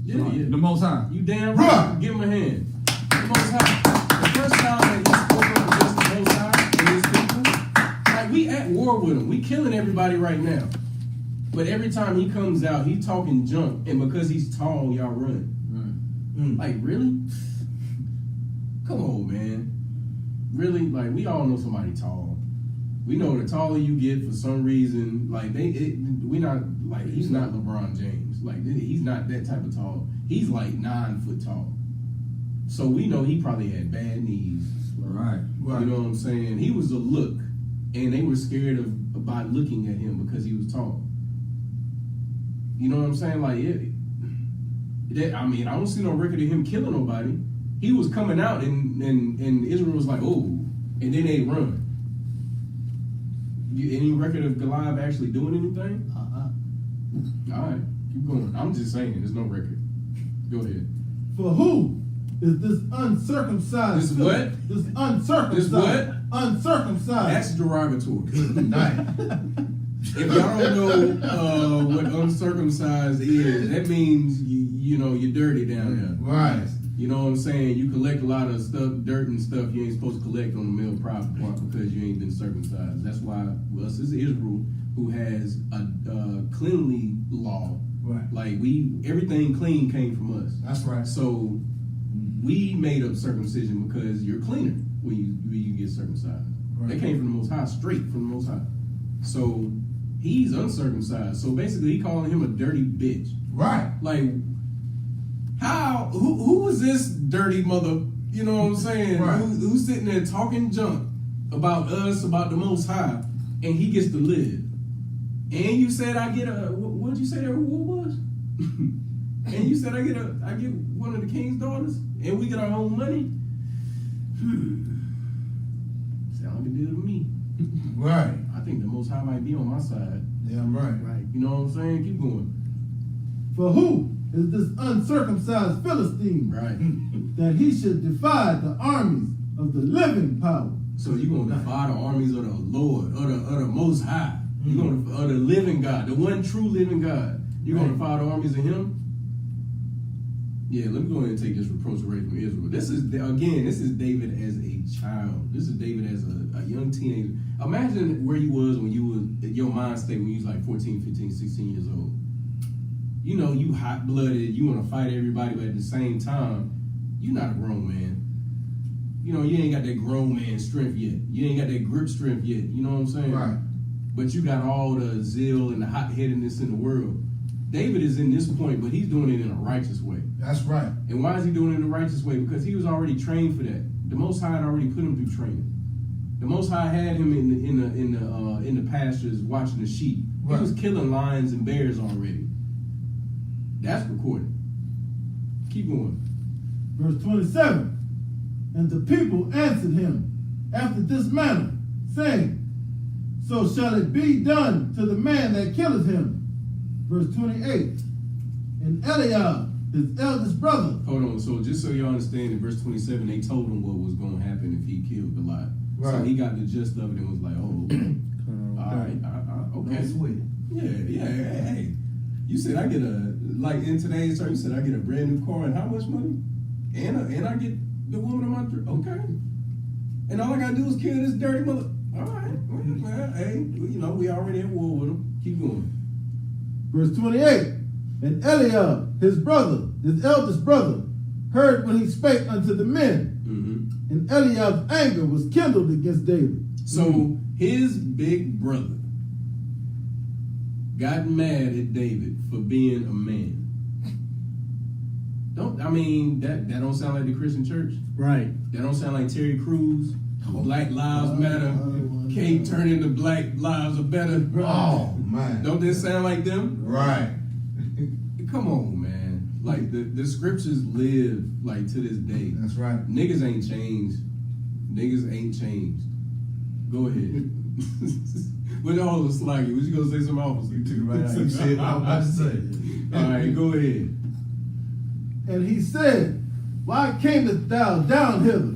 Yeah. The Most High. You damn right. Give him a hand. The Most High. The first time that he spoke up against the Most High and his people, like we at war with him. We killing everybody right now. But every time he comes out, he talking junk, and because he's tall, y'all run. Like really? Come on, man. Really? Like we all know somebody tall. We know the taller you get, for some reason, like we not like he's not LeBron James. Like he's not that type of tall. He's like 9 foot tall. So we know he probably had bad knees. Right. You know what I'm saying? He was a look, and they were scared about looking at him because he was tall. You know what I'm saying? Like I mean, I don't see no record of him killing nobody. He was coming out, and Israel was like, oh, and then they run. Any record of Goliath actually doing anything? All right, keep going. I'm just saying, there's no record. Go ahead. For who is this uncircumcised? This what? This uncircumcised. This what? Uncircumcised. That's derogatory. Night. If y'all don't know what uncircumcised is, that means you know you're dirty down there. Right. You know what I'm saying? You collect a lot of stuff, dirt and stuff you ain't supposed to collect on the male private part because you ain't been circumcised. That's why us as Israel, who has a cleanly law, Right. like everything clean came from us. That's right. So we made up circumcision because you're cleaner when you get circumcised. Right. That came from the Most High, straight from the Most High. So he's uncircumcised. So basically, he calling him a dirty bitch. Right. Like, how? Who was this dirty mother? You know what I'm saying? Right. Who's sitting there talking junk about us, about the Most High, and he gets to live? And you said I get a what'd you say that reward was? And you said I get one of the king's daughters, and we get our own money. Sound like a deal to me. Right. I think the Most High might be on my side. Yeah, I'm right. Right. You know what I'm saying? Keep going. For who is this uncircumcised Philistine? Right. That he should defy the armies of the living power. So you're gonna defy the armies of the Lord, of the Most High. You're gonna of the living God, the one true living God. You're gonna defy the armies of Him. Yeah, let me go ahead and take this reproach away from Israel. This is David as a child. This is David as a young teenager. Imagine where you was when you was, your mind state when you was like 14, 15, 16 years old. You know, you hot-blooded, you want to fight everybody, but at the same time, you're not a grown man. You know, you ain't got that grown man strength yet. You ain't got that grip strength yet. You know what I'm saying? Right. But you got all the zeal and the hot-headedness in the world. David is in this point, but he's doing it in a righteous way. That's right. And why is he doing it in a righteous way? Because he was already trained for that. The Most High had already put him through training. The Most High had him in the pastures watching the sheep. Right. He was killing lions and bears already. That's recorded. Keep going. Verse 27. And the people answered him after this manner, saying, so shall it be done to the man that killeth him. Verse 28. And Eliab, his eldest brother. Hold on, so just so you understand, in verse 27, they told him what was going to happen if he killed Goliath. Right. So he got the gist of it and was like, oh, all right, okay. Sweet. Yeah, hey. You said I get like in today's term, you said I get a brand new car and how much money? And I get the woman of my dream. Okay. And all I got to do is kill this dirty mother. All right. Well, hey, you know, we already at war with him. Keep going. Verse 28. And Eliab, his brother, his eldest brother, heard when he spake unto the men. Mm-hmm. And Eliab's anger was kindled against David. So his big brother got mad at David for being a man. That don't sound like the Christian church? Right. That don't sound like Terry Crews, Black Lives Matter, Kate turning to Black Lives Are Better. Oh, man. Don't this sound like them? Right. Come on, man. Like, the scriptures live, like, to this day. That's right. Niggas ain't changed. Go ahead. With all the slaggy, was you gonna say something else? You took it right out. You said what I was about to say. All right, go ahead. And he said, why camest thou down hither?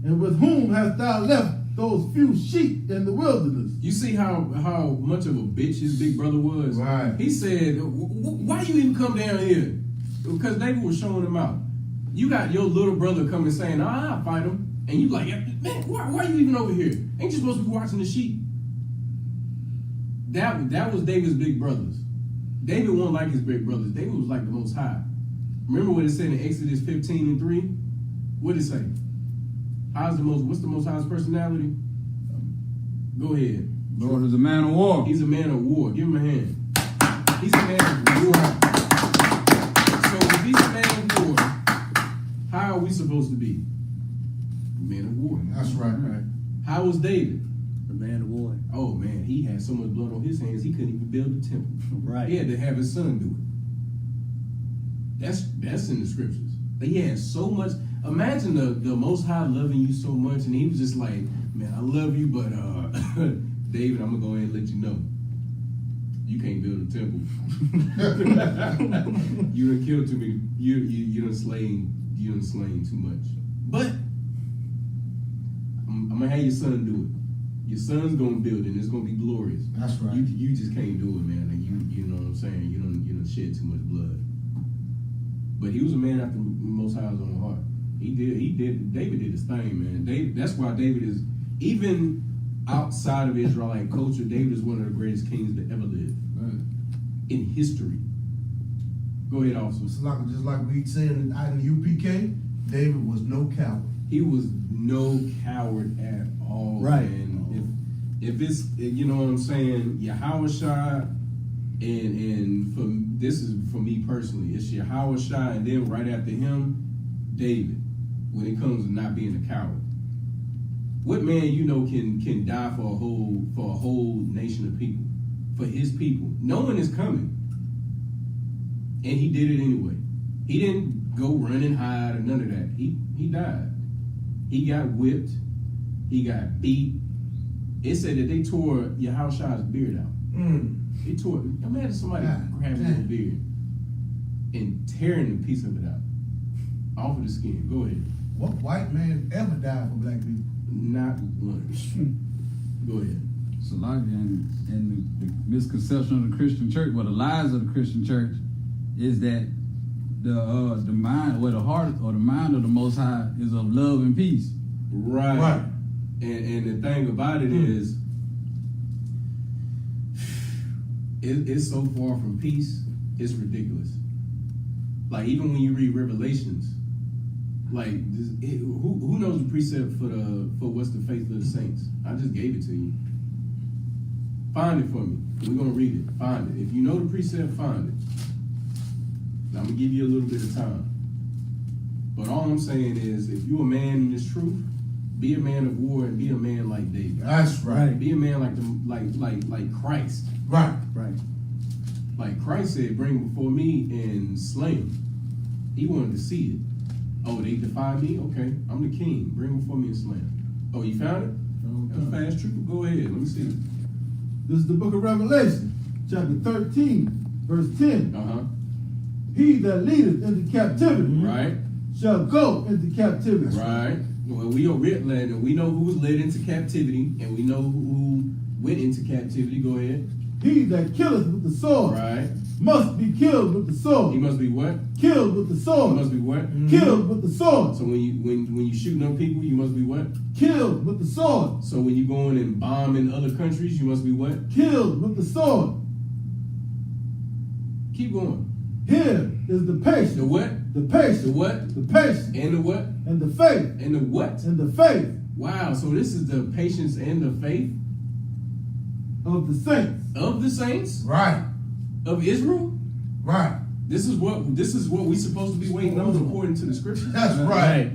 And with whom hast thou left those few sheep in the wilderness? You see how much of a bitch his big brother was? Right. He said, why you even come down here? Because David was showing him out. You got your little brother coming saying, I'll fight him. And you like, man, why are you even over here? Ain't you supposed to be watching the sheep? That was David's big brothers. David wasn't like his big brothers. David was like the Most High. Remember what it said in Exodus 15:3? What did it say? What's the Most High's personality? Go ahead. Lord is a man of war. He's a man of war. Give him a hand. He's a man of war. So if he's a man of war, how are we supposed to be? Men of war. That's right. How was David? The man of war. Oh man, he had so much blood on his hands he couldn't even build the temple. Right. He had to have his son do it. That's in the scriptures. But he had so much. Imagine the Most High loving you so much, and he was just like, man, I love you, but David, I'm gonna go ahead and let you know. You can't build a temple. You done killed too many. You done slain too much. But I'm gonna have your son do it. Your son's gonna build it, and it's gonna be glorious. That's right. You just can't do it, man. Like you know what I'm saying. You don't shed too much blood. But he was a man after Most High's own heart. He did. David did his thing, man. That's why David is, even outside of Israelite culture, David is one of the greatest kings that ever lived in history. Go ahead, officer. Just like we said in I.S.U.P.K, David was no coward. He was no coward at all. Right. Man. If it's, you know what I'm saying, Yahawadah, and this is for me personally, it's Yahawadah, and then right after him, David. When it comes to not being a coward, what man you know can die for a whole nation of people, for his people? No one is coming, and he did it anyway. He didn't go run and hide or none of that. He died. He got whipped. He got beat. It said that they tore Yahusha''s beard out. They tore it. Imagine somebody grabbing his beard and tearing a piece of it out off of the skin. Go ahead. What white man ever died for black people? Not one. Go ahead. So like and the misconception of the Christian church, well, the lies of the Christian church is that the mind, or the heart, or the mind of the Most High is of love and peace. Right. And the thing about it is, it's so far from peace, it's ridiculous. Like, even when you read Revelations, like, who knows the precept for what's the faith of the saints? I just gave it to you. Find it for me. We're going to read it. Find it. If you know the precept, find it. Now, I'm going to give you a little bit of time. But all I'm saying is, if you're a man in this truth, be a man of war and be a man like David. That's right. Be a man like Christ. Right. Right. Like Christ said, bring him before me and slay him. He wanted to see it. Oh, they defy me? Okay, I'm the king. Bring him before me and slay him. Oh, you found it? That's fast trooper. Go ahead. Let me see it. This is the book of Revelation, chapter 13, verse 10. He that leadeth into captivity Right. shall go into captivity. Right. Well, we are written, and we know who was led into captivity, and we know who went into captivity. Go ahead. He that killeth with the sword Right. must be killed with the sword. He must be what? Killed with the He sword. must be what? Killed with the sword. So when you shooting up people, you must be what? Killed with the sword. So when you going and bombing other countries, you must be what? Killed with the sword. Keep going. Here is the patience. The what? The patience. The what? The patience. And the what? And the faith. And the what? And the faith Wow. So this is the patience and the faith of the saints. of the saints Right. of Israel. Right. This is what we supposed to be waiting on according to the scriptures. That's right.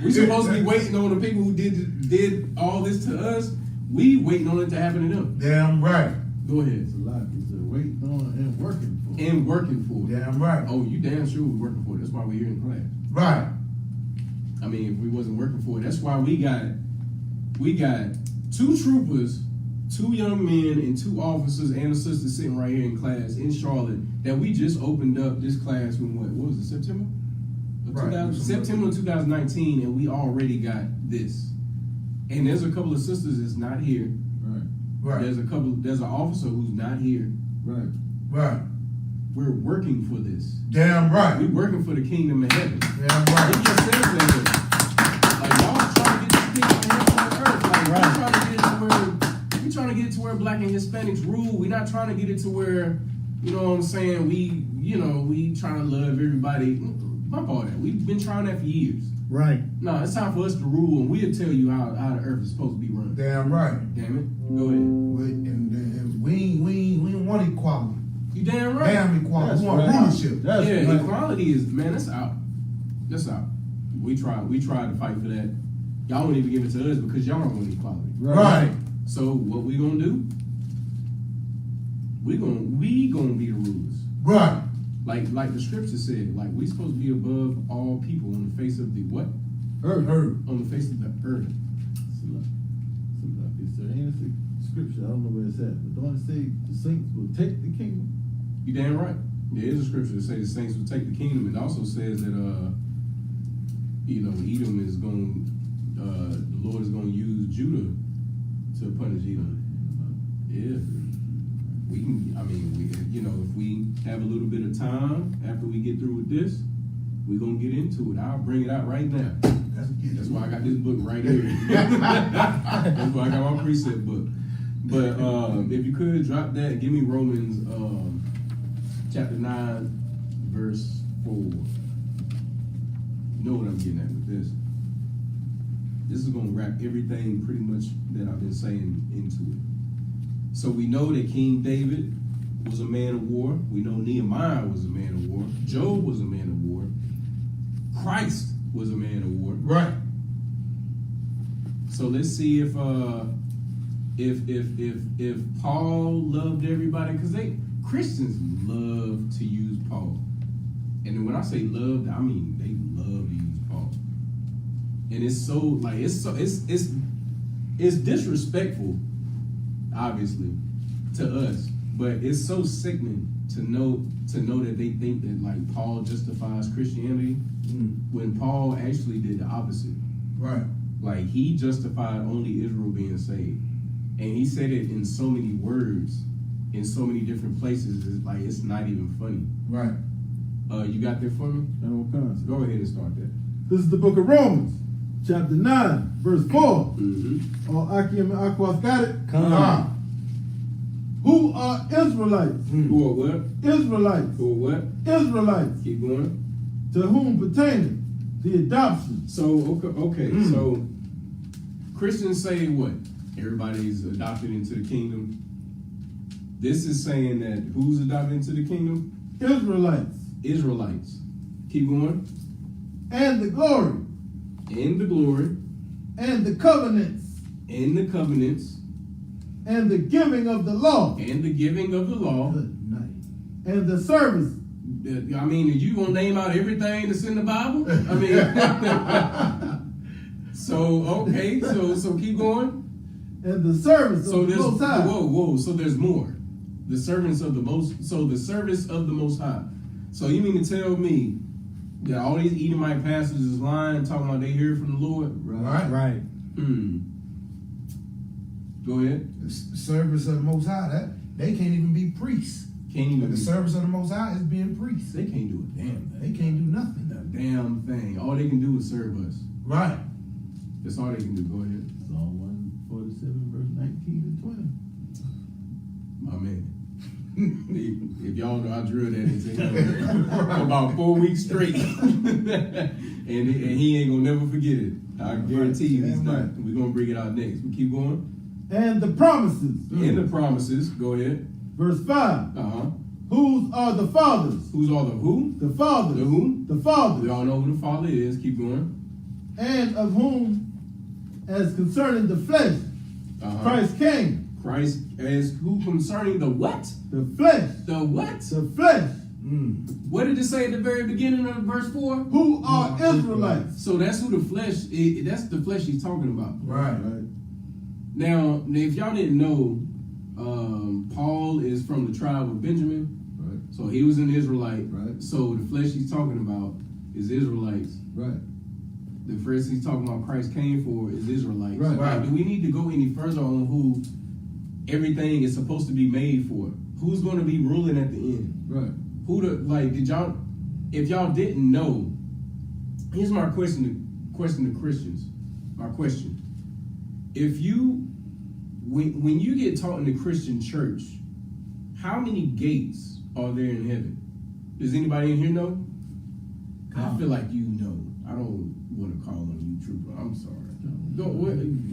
We supposed to be waiting on the people who did all this to us. We waiting on it to happen to them. Damn right. Go ahead. It's a lot. It's a waiting on and working for. And working for it. Damn right. Oh, you damn sure we're working for it. That's why we're here in class. Right. I mean, if we wasn't working for it, that's why we got 2 troopers, 2 young men, and 2 officers and a sister sitting right here in class in Charlotte that we just opened up this class in what was it, September? September of 2019, and we already got this. And there's a couple of sisters that's not here. Right. Right. There's an officer who's not here. Right. Right. We're working for this. Damn right. We're working for the kingdom of heaven. Damn right. It just says that. Like, y'all trying to get this kingdom of heaven on earth. Like, we're trying to get it to where black and Hispanics rule. We're not trying to get it to where, you know what I'm saying, we trying to love everybody. Bump all that. We've been trying that for years. Right. No, it's time for us to rule, and we'll tell you how the earth is supposed to be run. Damn right. Damn it. Go ahead. And we don't want equality. You damn right. Damn equality. That's We want right. rulership. That's Yeah, right. equality is, man, that's out. That's out. We tried to fight for that. Y'all won't even give it to us because y'all don't want equality. Right. So what we gonna do? We gonna be the rulers. Right. Like the scripture said, like we supposed to be above all people on the face of the what? Earth. On the face of the earth. It's an innocent scripture. I don't know where it's at, but don't it say the saints will take the kingdom? You damn right. There is a scripture that says the saints will take the kingdom. It also says that Edom is going the Lord is gonna use Judah to punish Edom. Yeah. We can if we have a little bit of time after we get through with this, we're gonna get into it. I'll bring it out right now. That's why I got this book right here. That's why I got my precept book. But if you could drop that, give me Romans chapter 9, verse 4. You know what I'm getting at with this. This is gonna wrap everything pretty much that I've been saying into it. So we know that King David was a man of war. We know Nehemiah was a man of war. Job was a man of war. Christ was a man of war. Right. So let's see if Paul loved everybody, because Christians love to use Paul. And when I say loved, I mean they love to use Paul. And it's so like it's disrespectful, obviously, to us, but it's so sickening to know that they think that like Paul justifies Christianity when Paul actually did the opposite. Right. Like he justified only Israel being saved, and he said it in so many words, in so many different places. It's like it's not even funny. Right. You got that for me? General concept. Go ahead and start that. This is the book of Romans, chapter 9, verse 4. Mm-hmm. All Akim and Aquas got it? Come on. Who are Israelites? Who are what? Israelites. Who are what? Israelites. Keep going. To whom pertaineth the adoption. So, okay. So Christians say what? Everybody's adopted into the kingdom. This is saying that who's adopted into the kingdom? Israelites. Israelites. Keep going. And the glory. And the glory. And the covenants. And the covenants. And the giving of the law. And the giving of the law. Good night. And the service. I mean, are you gonna name out everything that's in the Bible? I mean, so keep going. And the service So of the there's Most High. whoa. So there's more. The servants of the Most. So the service of the Most High. So you mean to tell me that all these Edomite pastors is lying, talking about they hear from the Lord? Right. Go ahead. The service of the Most High, that they can't even be priests. Can't even But the be. service of the Most High is being priests. They can't do a damn thing. They can't do nothing. A damn thing. All they can do is serve us. Right. That's all they can do. Go ahead. Psalm 147, verse 19 and 20. My man. If y'all know, I drilled that into him for about 4 weeks straight. and he ain't gonna never forget it. I guarantee you he's not. We're gonna bring it out next. We keep going. And the promises. In the promises, go ahead. Verse 5. Uh-huh. Whose are the fathers? Who's all the who? The fathers. The who? The fathers. We all know who the Father is. Keep going. And of whom, as concerning the flesh, Christ came. Christ as who concerning the what? The flesh. The what? The flesh. What did it say at the very beginning of verse 4? Who are Israelites. So that's who the flesh is. That's the flesh he's talking about. Right. Now, if y'all didn't know, Paul is from the tribe of Benjamin. Right. So he was an Israelite. Right. So the flesh he's talking about is Israelites. Right. The flesh he's talking about Christ came for is Israelites. Right. Now, do we need to go any further on who everything is supposed to be made for? Who's going to be ruling at the end? Right. Did y'all, if y'all didn't know, here's my question to Christians. My question. If you, when you get taught in the Christian church, how many gates are there in heaven? Does anybody in here know? I feel like you know. I don't want to call on you, trooper. I'm sorry.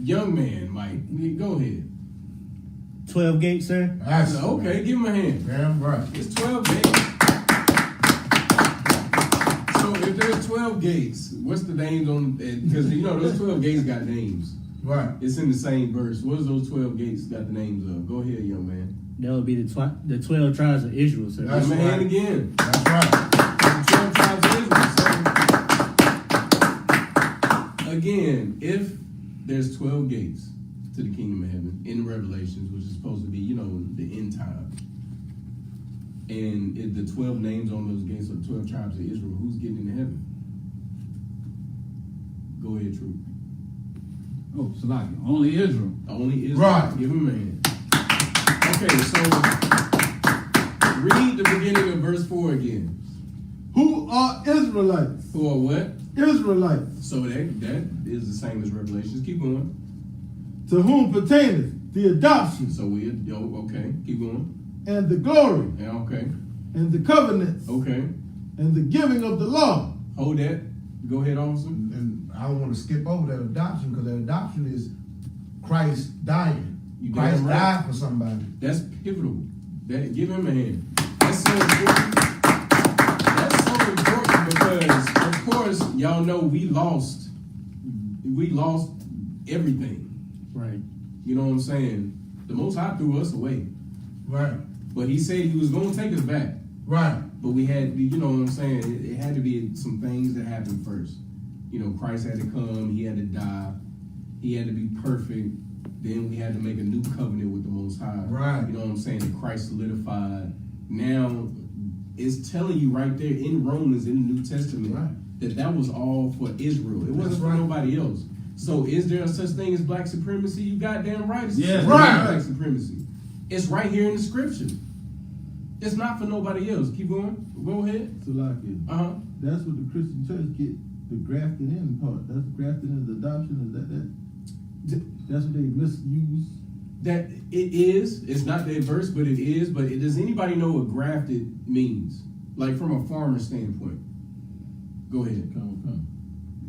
Young man, Mike, go ahead. 12 gates, sir. That's Okay, give him a hand. Damn right. It's 12 gates. So if there's 12 gates, what's the names on? Because those 12 gates got names. Right. It's in the same verse. What is those 12 gates got the names of? Go ahead, young man. That would be the 12 tribes of Israel, sir. That's Give him a hand right. again. That's right. The 12 tribes of Israel. So, again, if there's 12 gates to the kingdom of heaven in Revelations, which is supposed to be, the end time, and if the 12 names on those gates are 12 tribes of Israel, who's getting into heaven? Go ahead, Troop. Oh, Salaki, only Israel. Only Israel. Right. Give him a hand. Okay, so read the beginning of verse 4 again. Who are Israelites. Who are what? Israelites. So that is the same as Revelations. Keep going. To whom pertaineth the adoption. So okay. Keep going. And the glory. Yeah, okay. And the covenants. Okay. And the giving of the law. Hold that. Go ahead, officer. And I don't want to skip over that adoption because that adoption is Christ dying. You Christ damn right. died for somebody. That's pivotal. Give him a hand. That's so important. That's so important because, of course, y'all know we lost everything. Right. You know what I'm saying? The Most High threw us away. Right. But he said he was going to take us back. Right. But we had, you know what I'm saying? It had to be some things that happened first. Christ had to come. He had to die. He had to be perfect. Then we had to make a new covenant with the Most High. Right. You know what I'm saying? That Christ solidified. Now, it's telling you right there in Romans, in the New Testament, Right. that was all for Israel. It wasn't for nobody else. So is there such thing as black supremacy? You goddamn right. It's Yeah. right. Black supremacy. It's right here in the scripture. It's not for nobody else. Keep going. Go ahead. Salaki. That's what the Christian church get, the grafted in part. That's grafted in the adoption. Is that? That's what they misuse. That it is. It's not that verse, but it is. But does anybody know what grafted means? Like from a farmer standpoint. Go ahead. Come.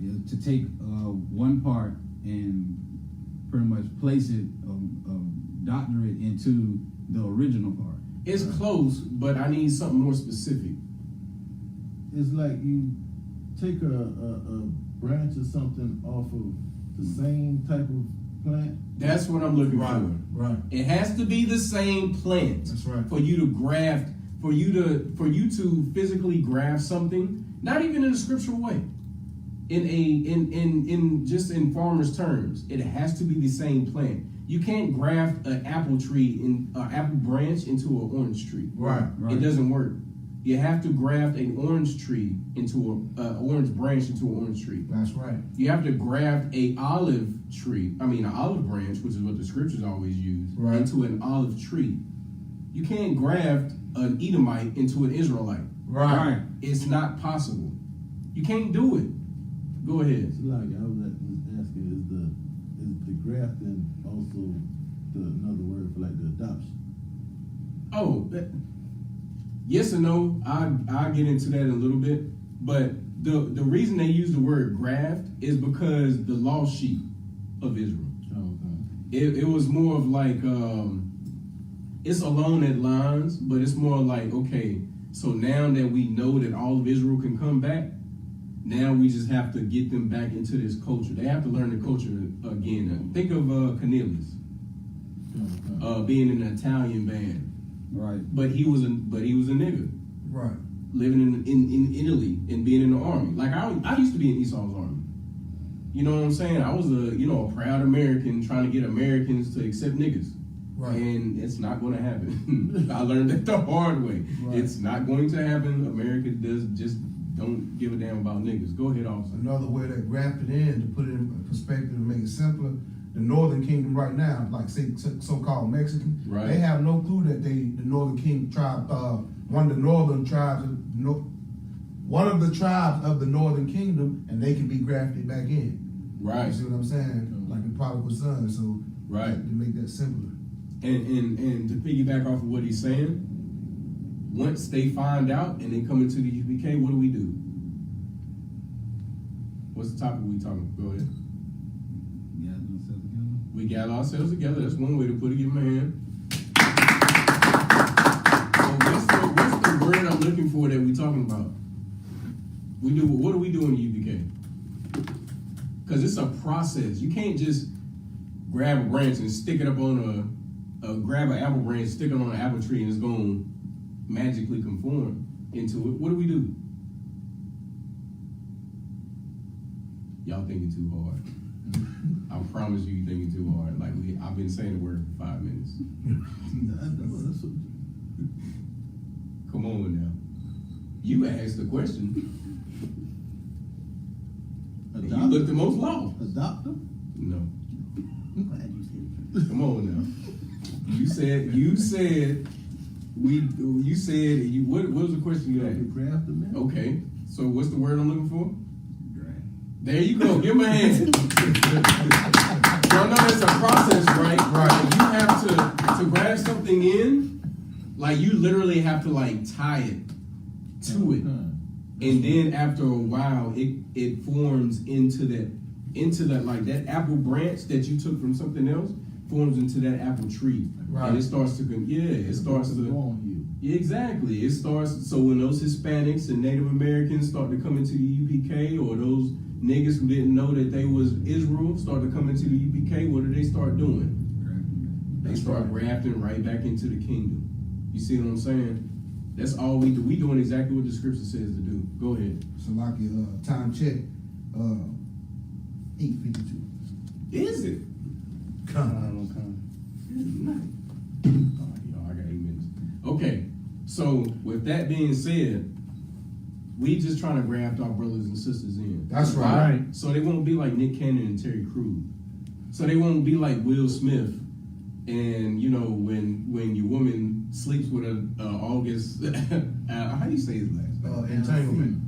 Yeah, to take one part and pretty much place it, doctorate into the original part. It's close, but I need something more specific. It's like you take a branch or something off of the same type of plant. That's what I'm looking Right, for. right. It has to be the same plant. That's right. For you to graft, for you to physically graft something, not even in a scriptural way. In just in farmers' terms, it has to be the same plant. You can't graft an apple tree apple branch into an orange tree. Right. It doesn't work. You have to graft an orange tree into an orange branch into an orange tree. That's right. You have to graft an olive branch, which is what the scriptures always use, Right. into an olive tree. You can't graft an Edomite into an Israelite. Right. It's not possible. You can't do it. Go ahead. Salaki, I was asking, is the grafting also another word for like the adoption? Oh, yes and no. I'll get into that in a little bit. But the reason they use the word graft is because the lost sheep of Israel. It was more of like, it's along that lines, but it's more like, okay, so now that we know that all of Israel can come back, now we just have to get them back into this culture. They have to learn the culture again. Think of Cornelius being in an Italian band, Right. but he was a nigga Right. living in Italy and being in the army. Like I used to be in Esau's army. You know what I'm saying? I was a proud American trying to get Americans to accept niggas. Right. And it's not going to happen. I learned that the hard way. Right. It's not going to happen. America don't give a damn about niggas. Go ahead, officer. Another way that grafted in, to put it in perspective and make it simpler, the Northern Kingdom right now, like say so-called Mexican, Right. they have no clue that the Northern King tribe, one of the Northern tribes, one of the tribes of the Northern Kingdom, and they can be grafted back in. Right. You see what I'm saying? Like the prodigal son. So Right. to make that simpler. And to piggyback off of what he's saying, once they find out and they come into the U.P.K, what do? What's the topic we talking about? Go ahead. We gather ourselves together. That's one way to put it. Give him a hand. So what's the word I'm looking for that we're talking about? What do we do in the U.P.K? Because it's a process. You can't just grab a branch and stick it up on grab an apple branch, stick it on an apple tree, and it's going to magically conform into it. What do? Y'all thinking too hard. I promise you thinking too hard. Like I've been saying the word for 5 minutes. Come on now. You asked the question. You look the most lost. Adopter? No. I'm glad you said it. Come on now. You said what was the question you asked? Grafted, man. Okay. So what's the word I'm looking for? There you go. Give him a hand. Y'all know it's a process, right? Right. You have to grab something in, like you literally have to like tie it to it. And then after a while it forms into that like that apple branch that you took from something else forms into that apple tree. Right. And it starts to exactly. It starts, so when those Hispanics and Native Americans start to come into the U.P.K, or those niggas who didn't know that they was Israel start to come into the U.P.K, what do they start doing? They start grafting right back into the kingdom. You see what I'm saying? That's all we do. We doing exactly what the scripture says to do. Go ahead. So like time check, 8:52. Is it? Come. I got 8 minutes. Okay, so with that being said, we just trying to graft our brothers and sisters in. That's right. So they won't be like Nick Cannon and Terry Crews. So they won't be like Will Smith And you know, when your woman sleeps with a August, how do you say his last name? Entanglement.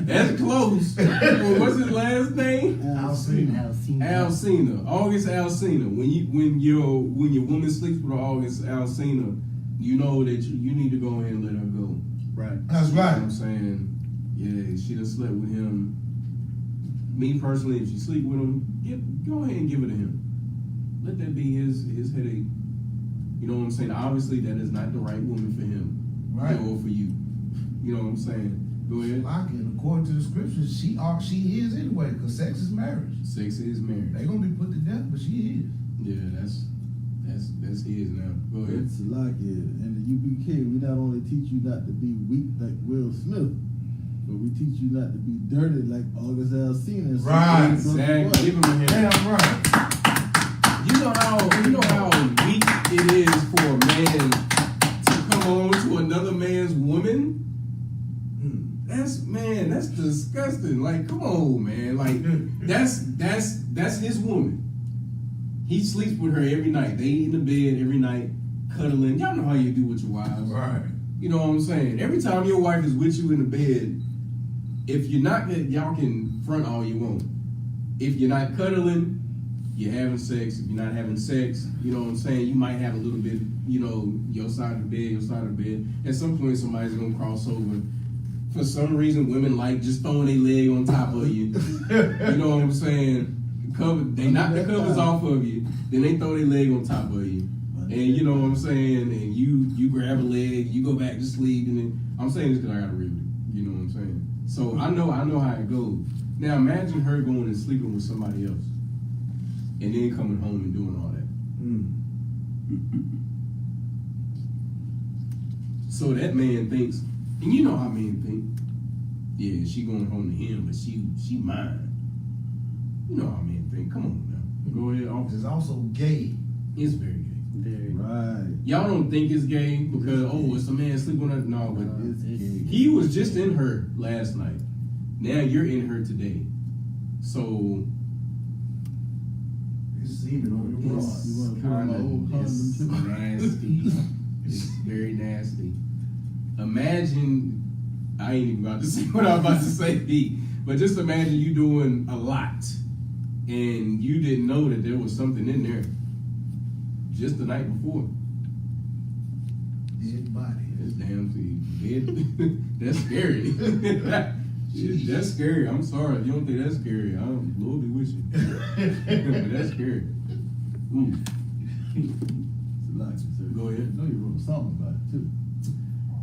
That's close. Well, what's his last name? Alcina. August Alcina. When your woman sleeps with August Alcina, you know that you need to go ahead and let her go. Right. That's You know right. what I'm saying? Yeah, she done slept with him. Me personally, if she sleep with him, go ahead and give it to him. Let that be his headache. You know what I'm saying? Obviously, that is not the right woman for him. Right. Or for you. You know what I'm saying? Go ahead. And according to the scriptures, she is anyway, because sex is marriage. Sex is marriage. They gonna be put to death, but she is. Yeah, that's his now. Go ahead. It's like it. And the U.P.K, we not only teach you not to be weak like Will Smith, but we teach you not to be dirty like August Alcina. Right. Exactly. Give him a hand. Damn right. You know how weak it is for a man to come on to another man's woman? That's disgusting. Like, come on, man. Like, that's his woman. He sleeps with her every night. They eat in the bed every night, cuddling. Y'all know how you do with your wives. Right. You know what I'm saying? Every time your wife is with you in the bed, if you're not, y'all can front all you want. If you're not cuddling, you're having sex. If you're not having sex, you know what I'm saying? You might have a little bit, you know, your side of the bed. At some point, somebody's gonna cross over. For some reason, women like just throwing their leg on top of you. You know what I'm saying? They knock the covers off of you, then they throw their leg on top of you. And you know what I'm saying? And you grab a leg, you go back to sleep, and then I'm saying this because I got a rib. You know what I'm saying? So I know how it goes. Now imagine her going and sleeping with somebody else, and then coming home and doing all that. So that man thinks, and you know how men think, yeah, she going home to him, but she mine. You know how men think. Come on now. Go ahead, officer. It's also gay. It's very gay. Right. Y'all don't think it's gay because, it's a man sleeping on her. No, but It's gay. he was just in her last night. Now you're in her today. So It's semen on your bra. it's You wanna put on my old it's condom too? nasty. It's very nasty. Imagine, I ain't even about to say what I'm about to say, but just imagine you doing a lot and you didn't know that there was something in there just the night before. Dead body. That's damn dead. That's scary. That's scary. I'm sorry if you don't think that's scary. Lord be with you. But that's scary. Ooh. It's a lot, sir. Go ahead. I know you wrote a song about it too.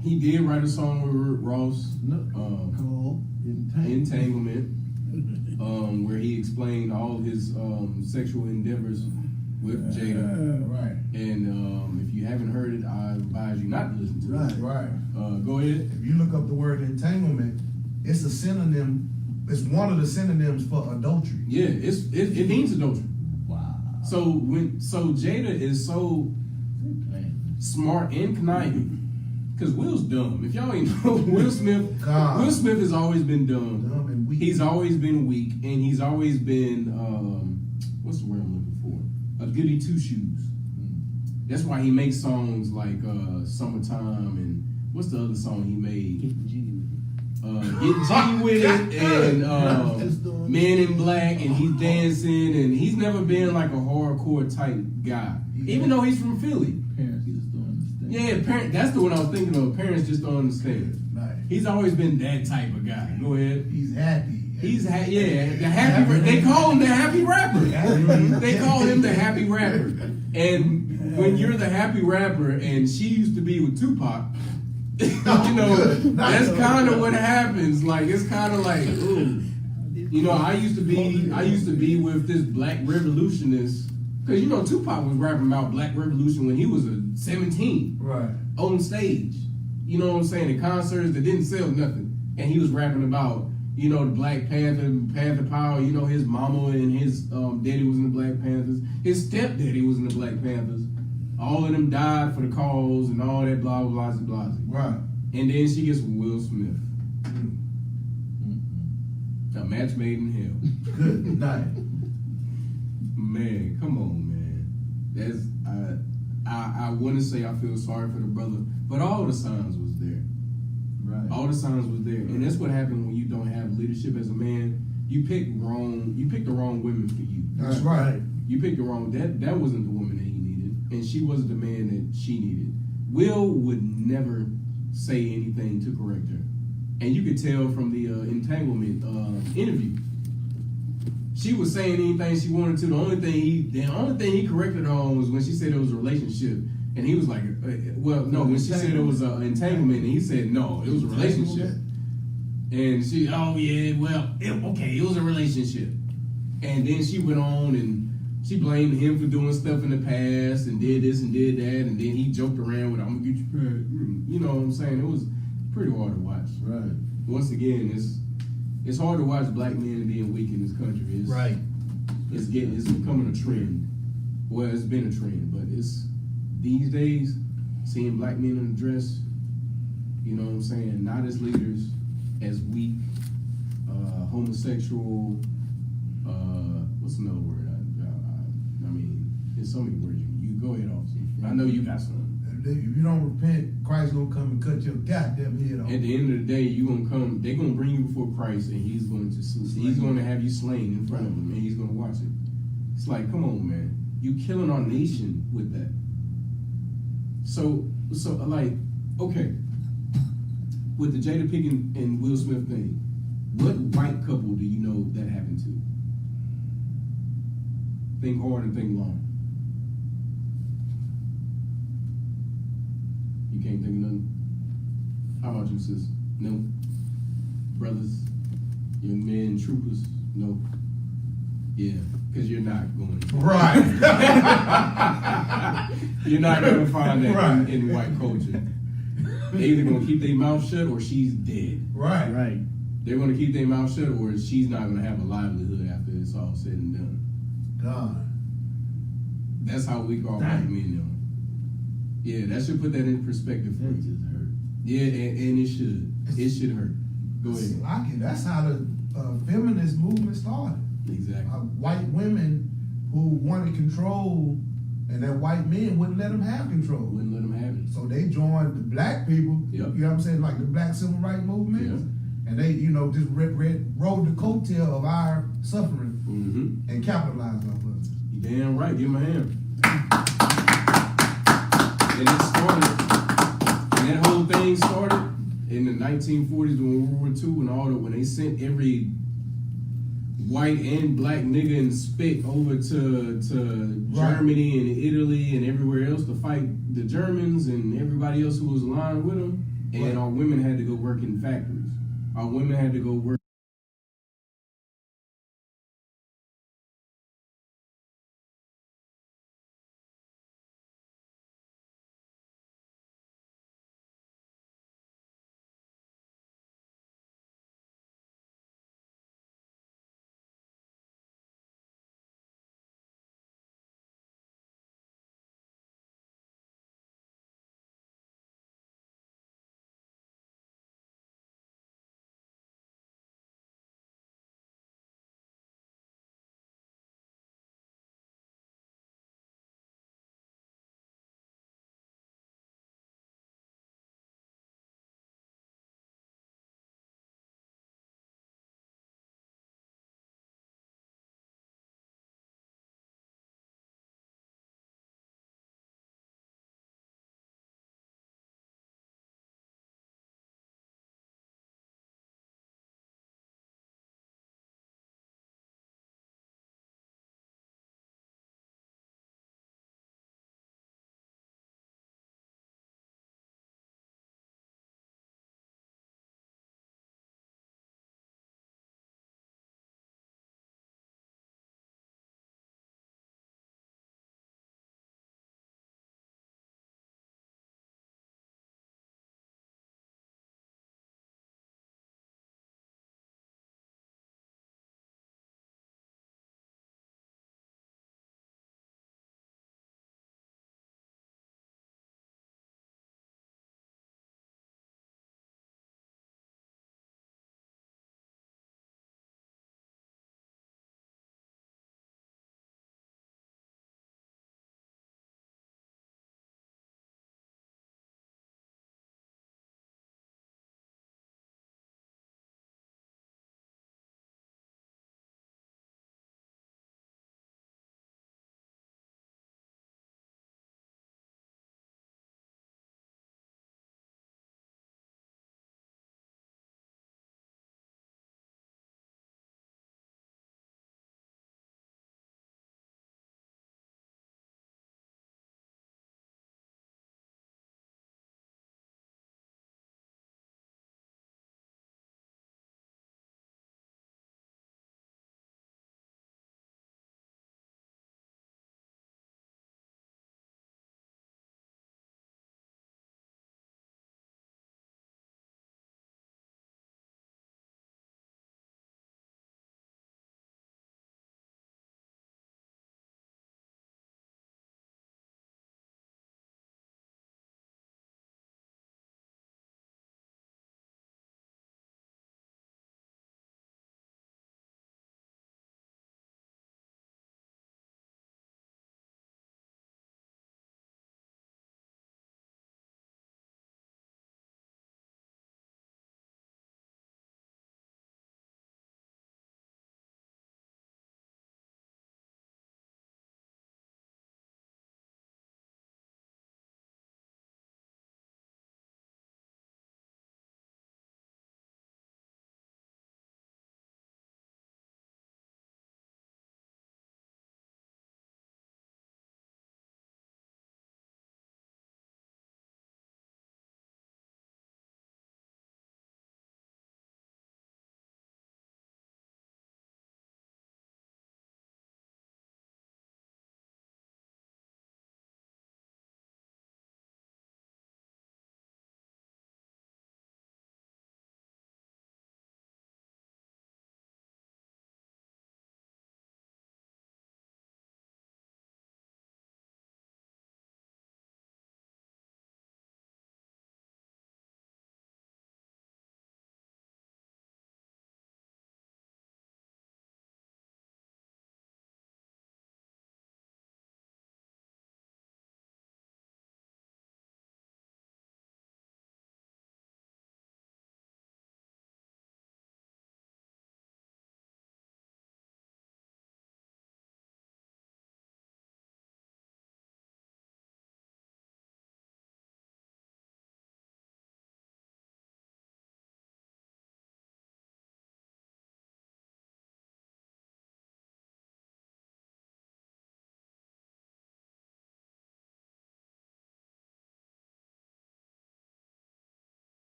He did write a song with Ross, Called Entanglement. where he explained all his sexual endeavors with Jada. Right. And if you haven't heard it, I advise you not to listen to it. Right. Go ahead. If you look up the word entanglement, it's a synonym. It's one of the synonyms for adultery. Yeah, it means adultery. Wow. So Jada is so smart and conniving. Because Will's dumb. If y'all ain't know, Will Smith has always been dumb. Dumb and weak. He's always been weak, and he's always been what's the word I'm looking for? A goody two shoes. That's why he makes songs like "Summertime" and what's the other song he made? Get G with it and Men in Black, and he's dancing, and he's never been like a hardcore type guy, even though he's from Philly. Parents just don't understand. Yeah, that's the one I was thinking of. Parents just don't understand. Right. He's always been that type of guy. Go ahead. He's happy. The happy. They call him the happy rapper. They call him the happy rapper. And when you're the happy rapper, and she used to be with Tupac, that's kind of what happens. Like it's kind of like, ooh. I used to be with this black revolutionist. Because, Tupac was rapping about black revolution when he was 17. Right. On stage. You know what I'm saying? In concerts that didn't sell nothing. And he was rapping about, the Black Panther power. His mama and his daddy was in the Black Panthers. His stepdaddy was in the Black Panthers. All of them died for the cause and all that blah, blah, blah, blah. Right. And then she gets with Will Smith. A match made in hell. Good night. Man, come on, man. That's I wouldn't say I feel sorry for the brother, but all the signs was there. Right. All the signs was there, and that's what happened when you don't have leadership as a man. You pick the wrong women for you. That's right. You picked the wrong. That wasn't the woman that he needed, and she wasn't the man that she needed. Will would never say anything to correct her, and you could tell from the entanglement interview. She was saying anything she wanted to. The only thing he corrected her on was when she said it was a relationship, and he was like, "Well, no." When she said it was an entanglement, and he said, "No, it was a relationship." And she, "Oh yeah, well, it was a relationship." And then she went on and she blamed him for doing stuff in the past and did this and did that, and then he joked around with, "I'm gonna get you pregnant." You know what I'm saying? It was pretty hard to watch. Right. Once again, it's hard to watch black men being weak in this country. It's becoming a trend. Well, it's been a trend, but it's these days seeing black men in the dress. You know what I'm saying? Not as leaders, as weak, homosexual. What's another word? I mean, there's so many words. You go ahead, officer. I know you got some. If you don't repent, Christ gonna come and cut your goddamn head off. At the end of the day, they're gonna bring you before Christ, and he's going to have you slain in front of him, and he's gonna watch it. It's like, come on, man, you killing our nation with that. So like, okay, with the Jada Pinkett and Will Smith thing, what white couple do you know that happened to? Think hard and think long. You can't think of nothing? How about you, sis? No? Brothers? Young men, troopers? No? Yeah, because you're not going to. Right. You're not going to find that Right. in white culture. They're either going to keep their mouth shut or she's dead. Right. Right. They're going to keep their mouth shut or she's not going to have a livelihood after it's all said and done. God. That's how weak our white men are. Yeah, that should put that in perspective for That you. just hurt. Yeah, and it should. It should hurt. Go ahead. That's how the feminist movement started. Exactly. White women who wanted control, and that white men wouldn't let them have control. Wouldn't let them have it. So they joined the black people. Yep. You know what I'm saying? Like the black civil rights movement. Yeah. And they, just rode the coattail of our suffering Mm-hmm. and capitalized off of it. You damn right. Give him a hand. And it started, and that whole thing started in the 1940s during World War II when they sent every white and black nigga and spick over to Germany and Italy and everywhere else to fight the Germans and everybody else who was aligned with them. And our women had to go work in factories. Our women had to go work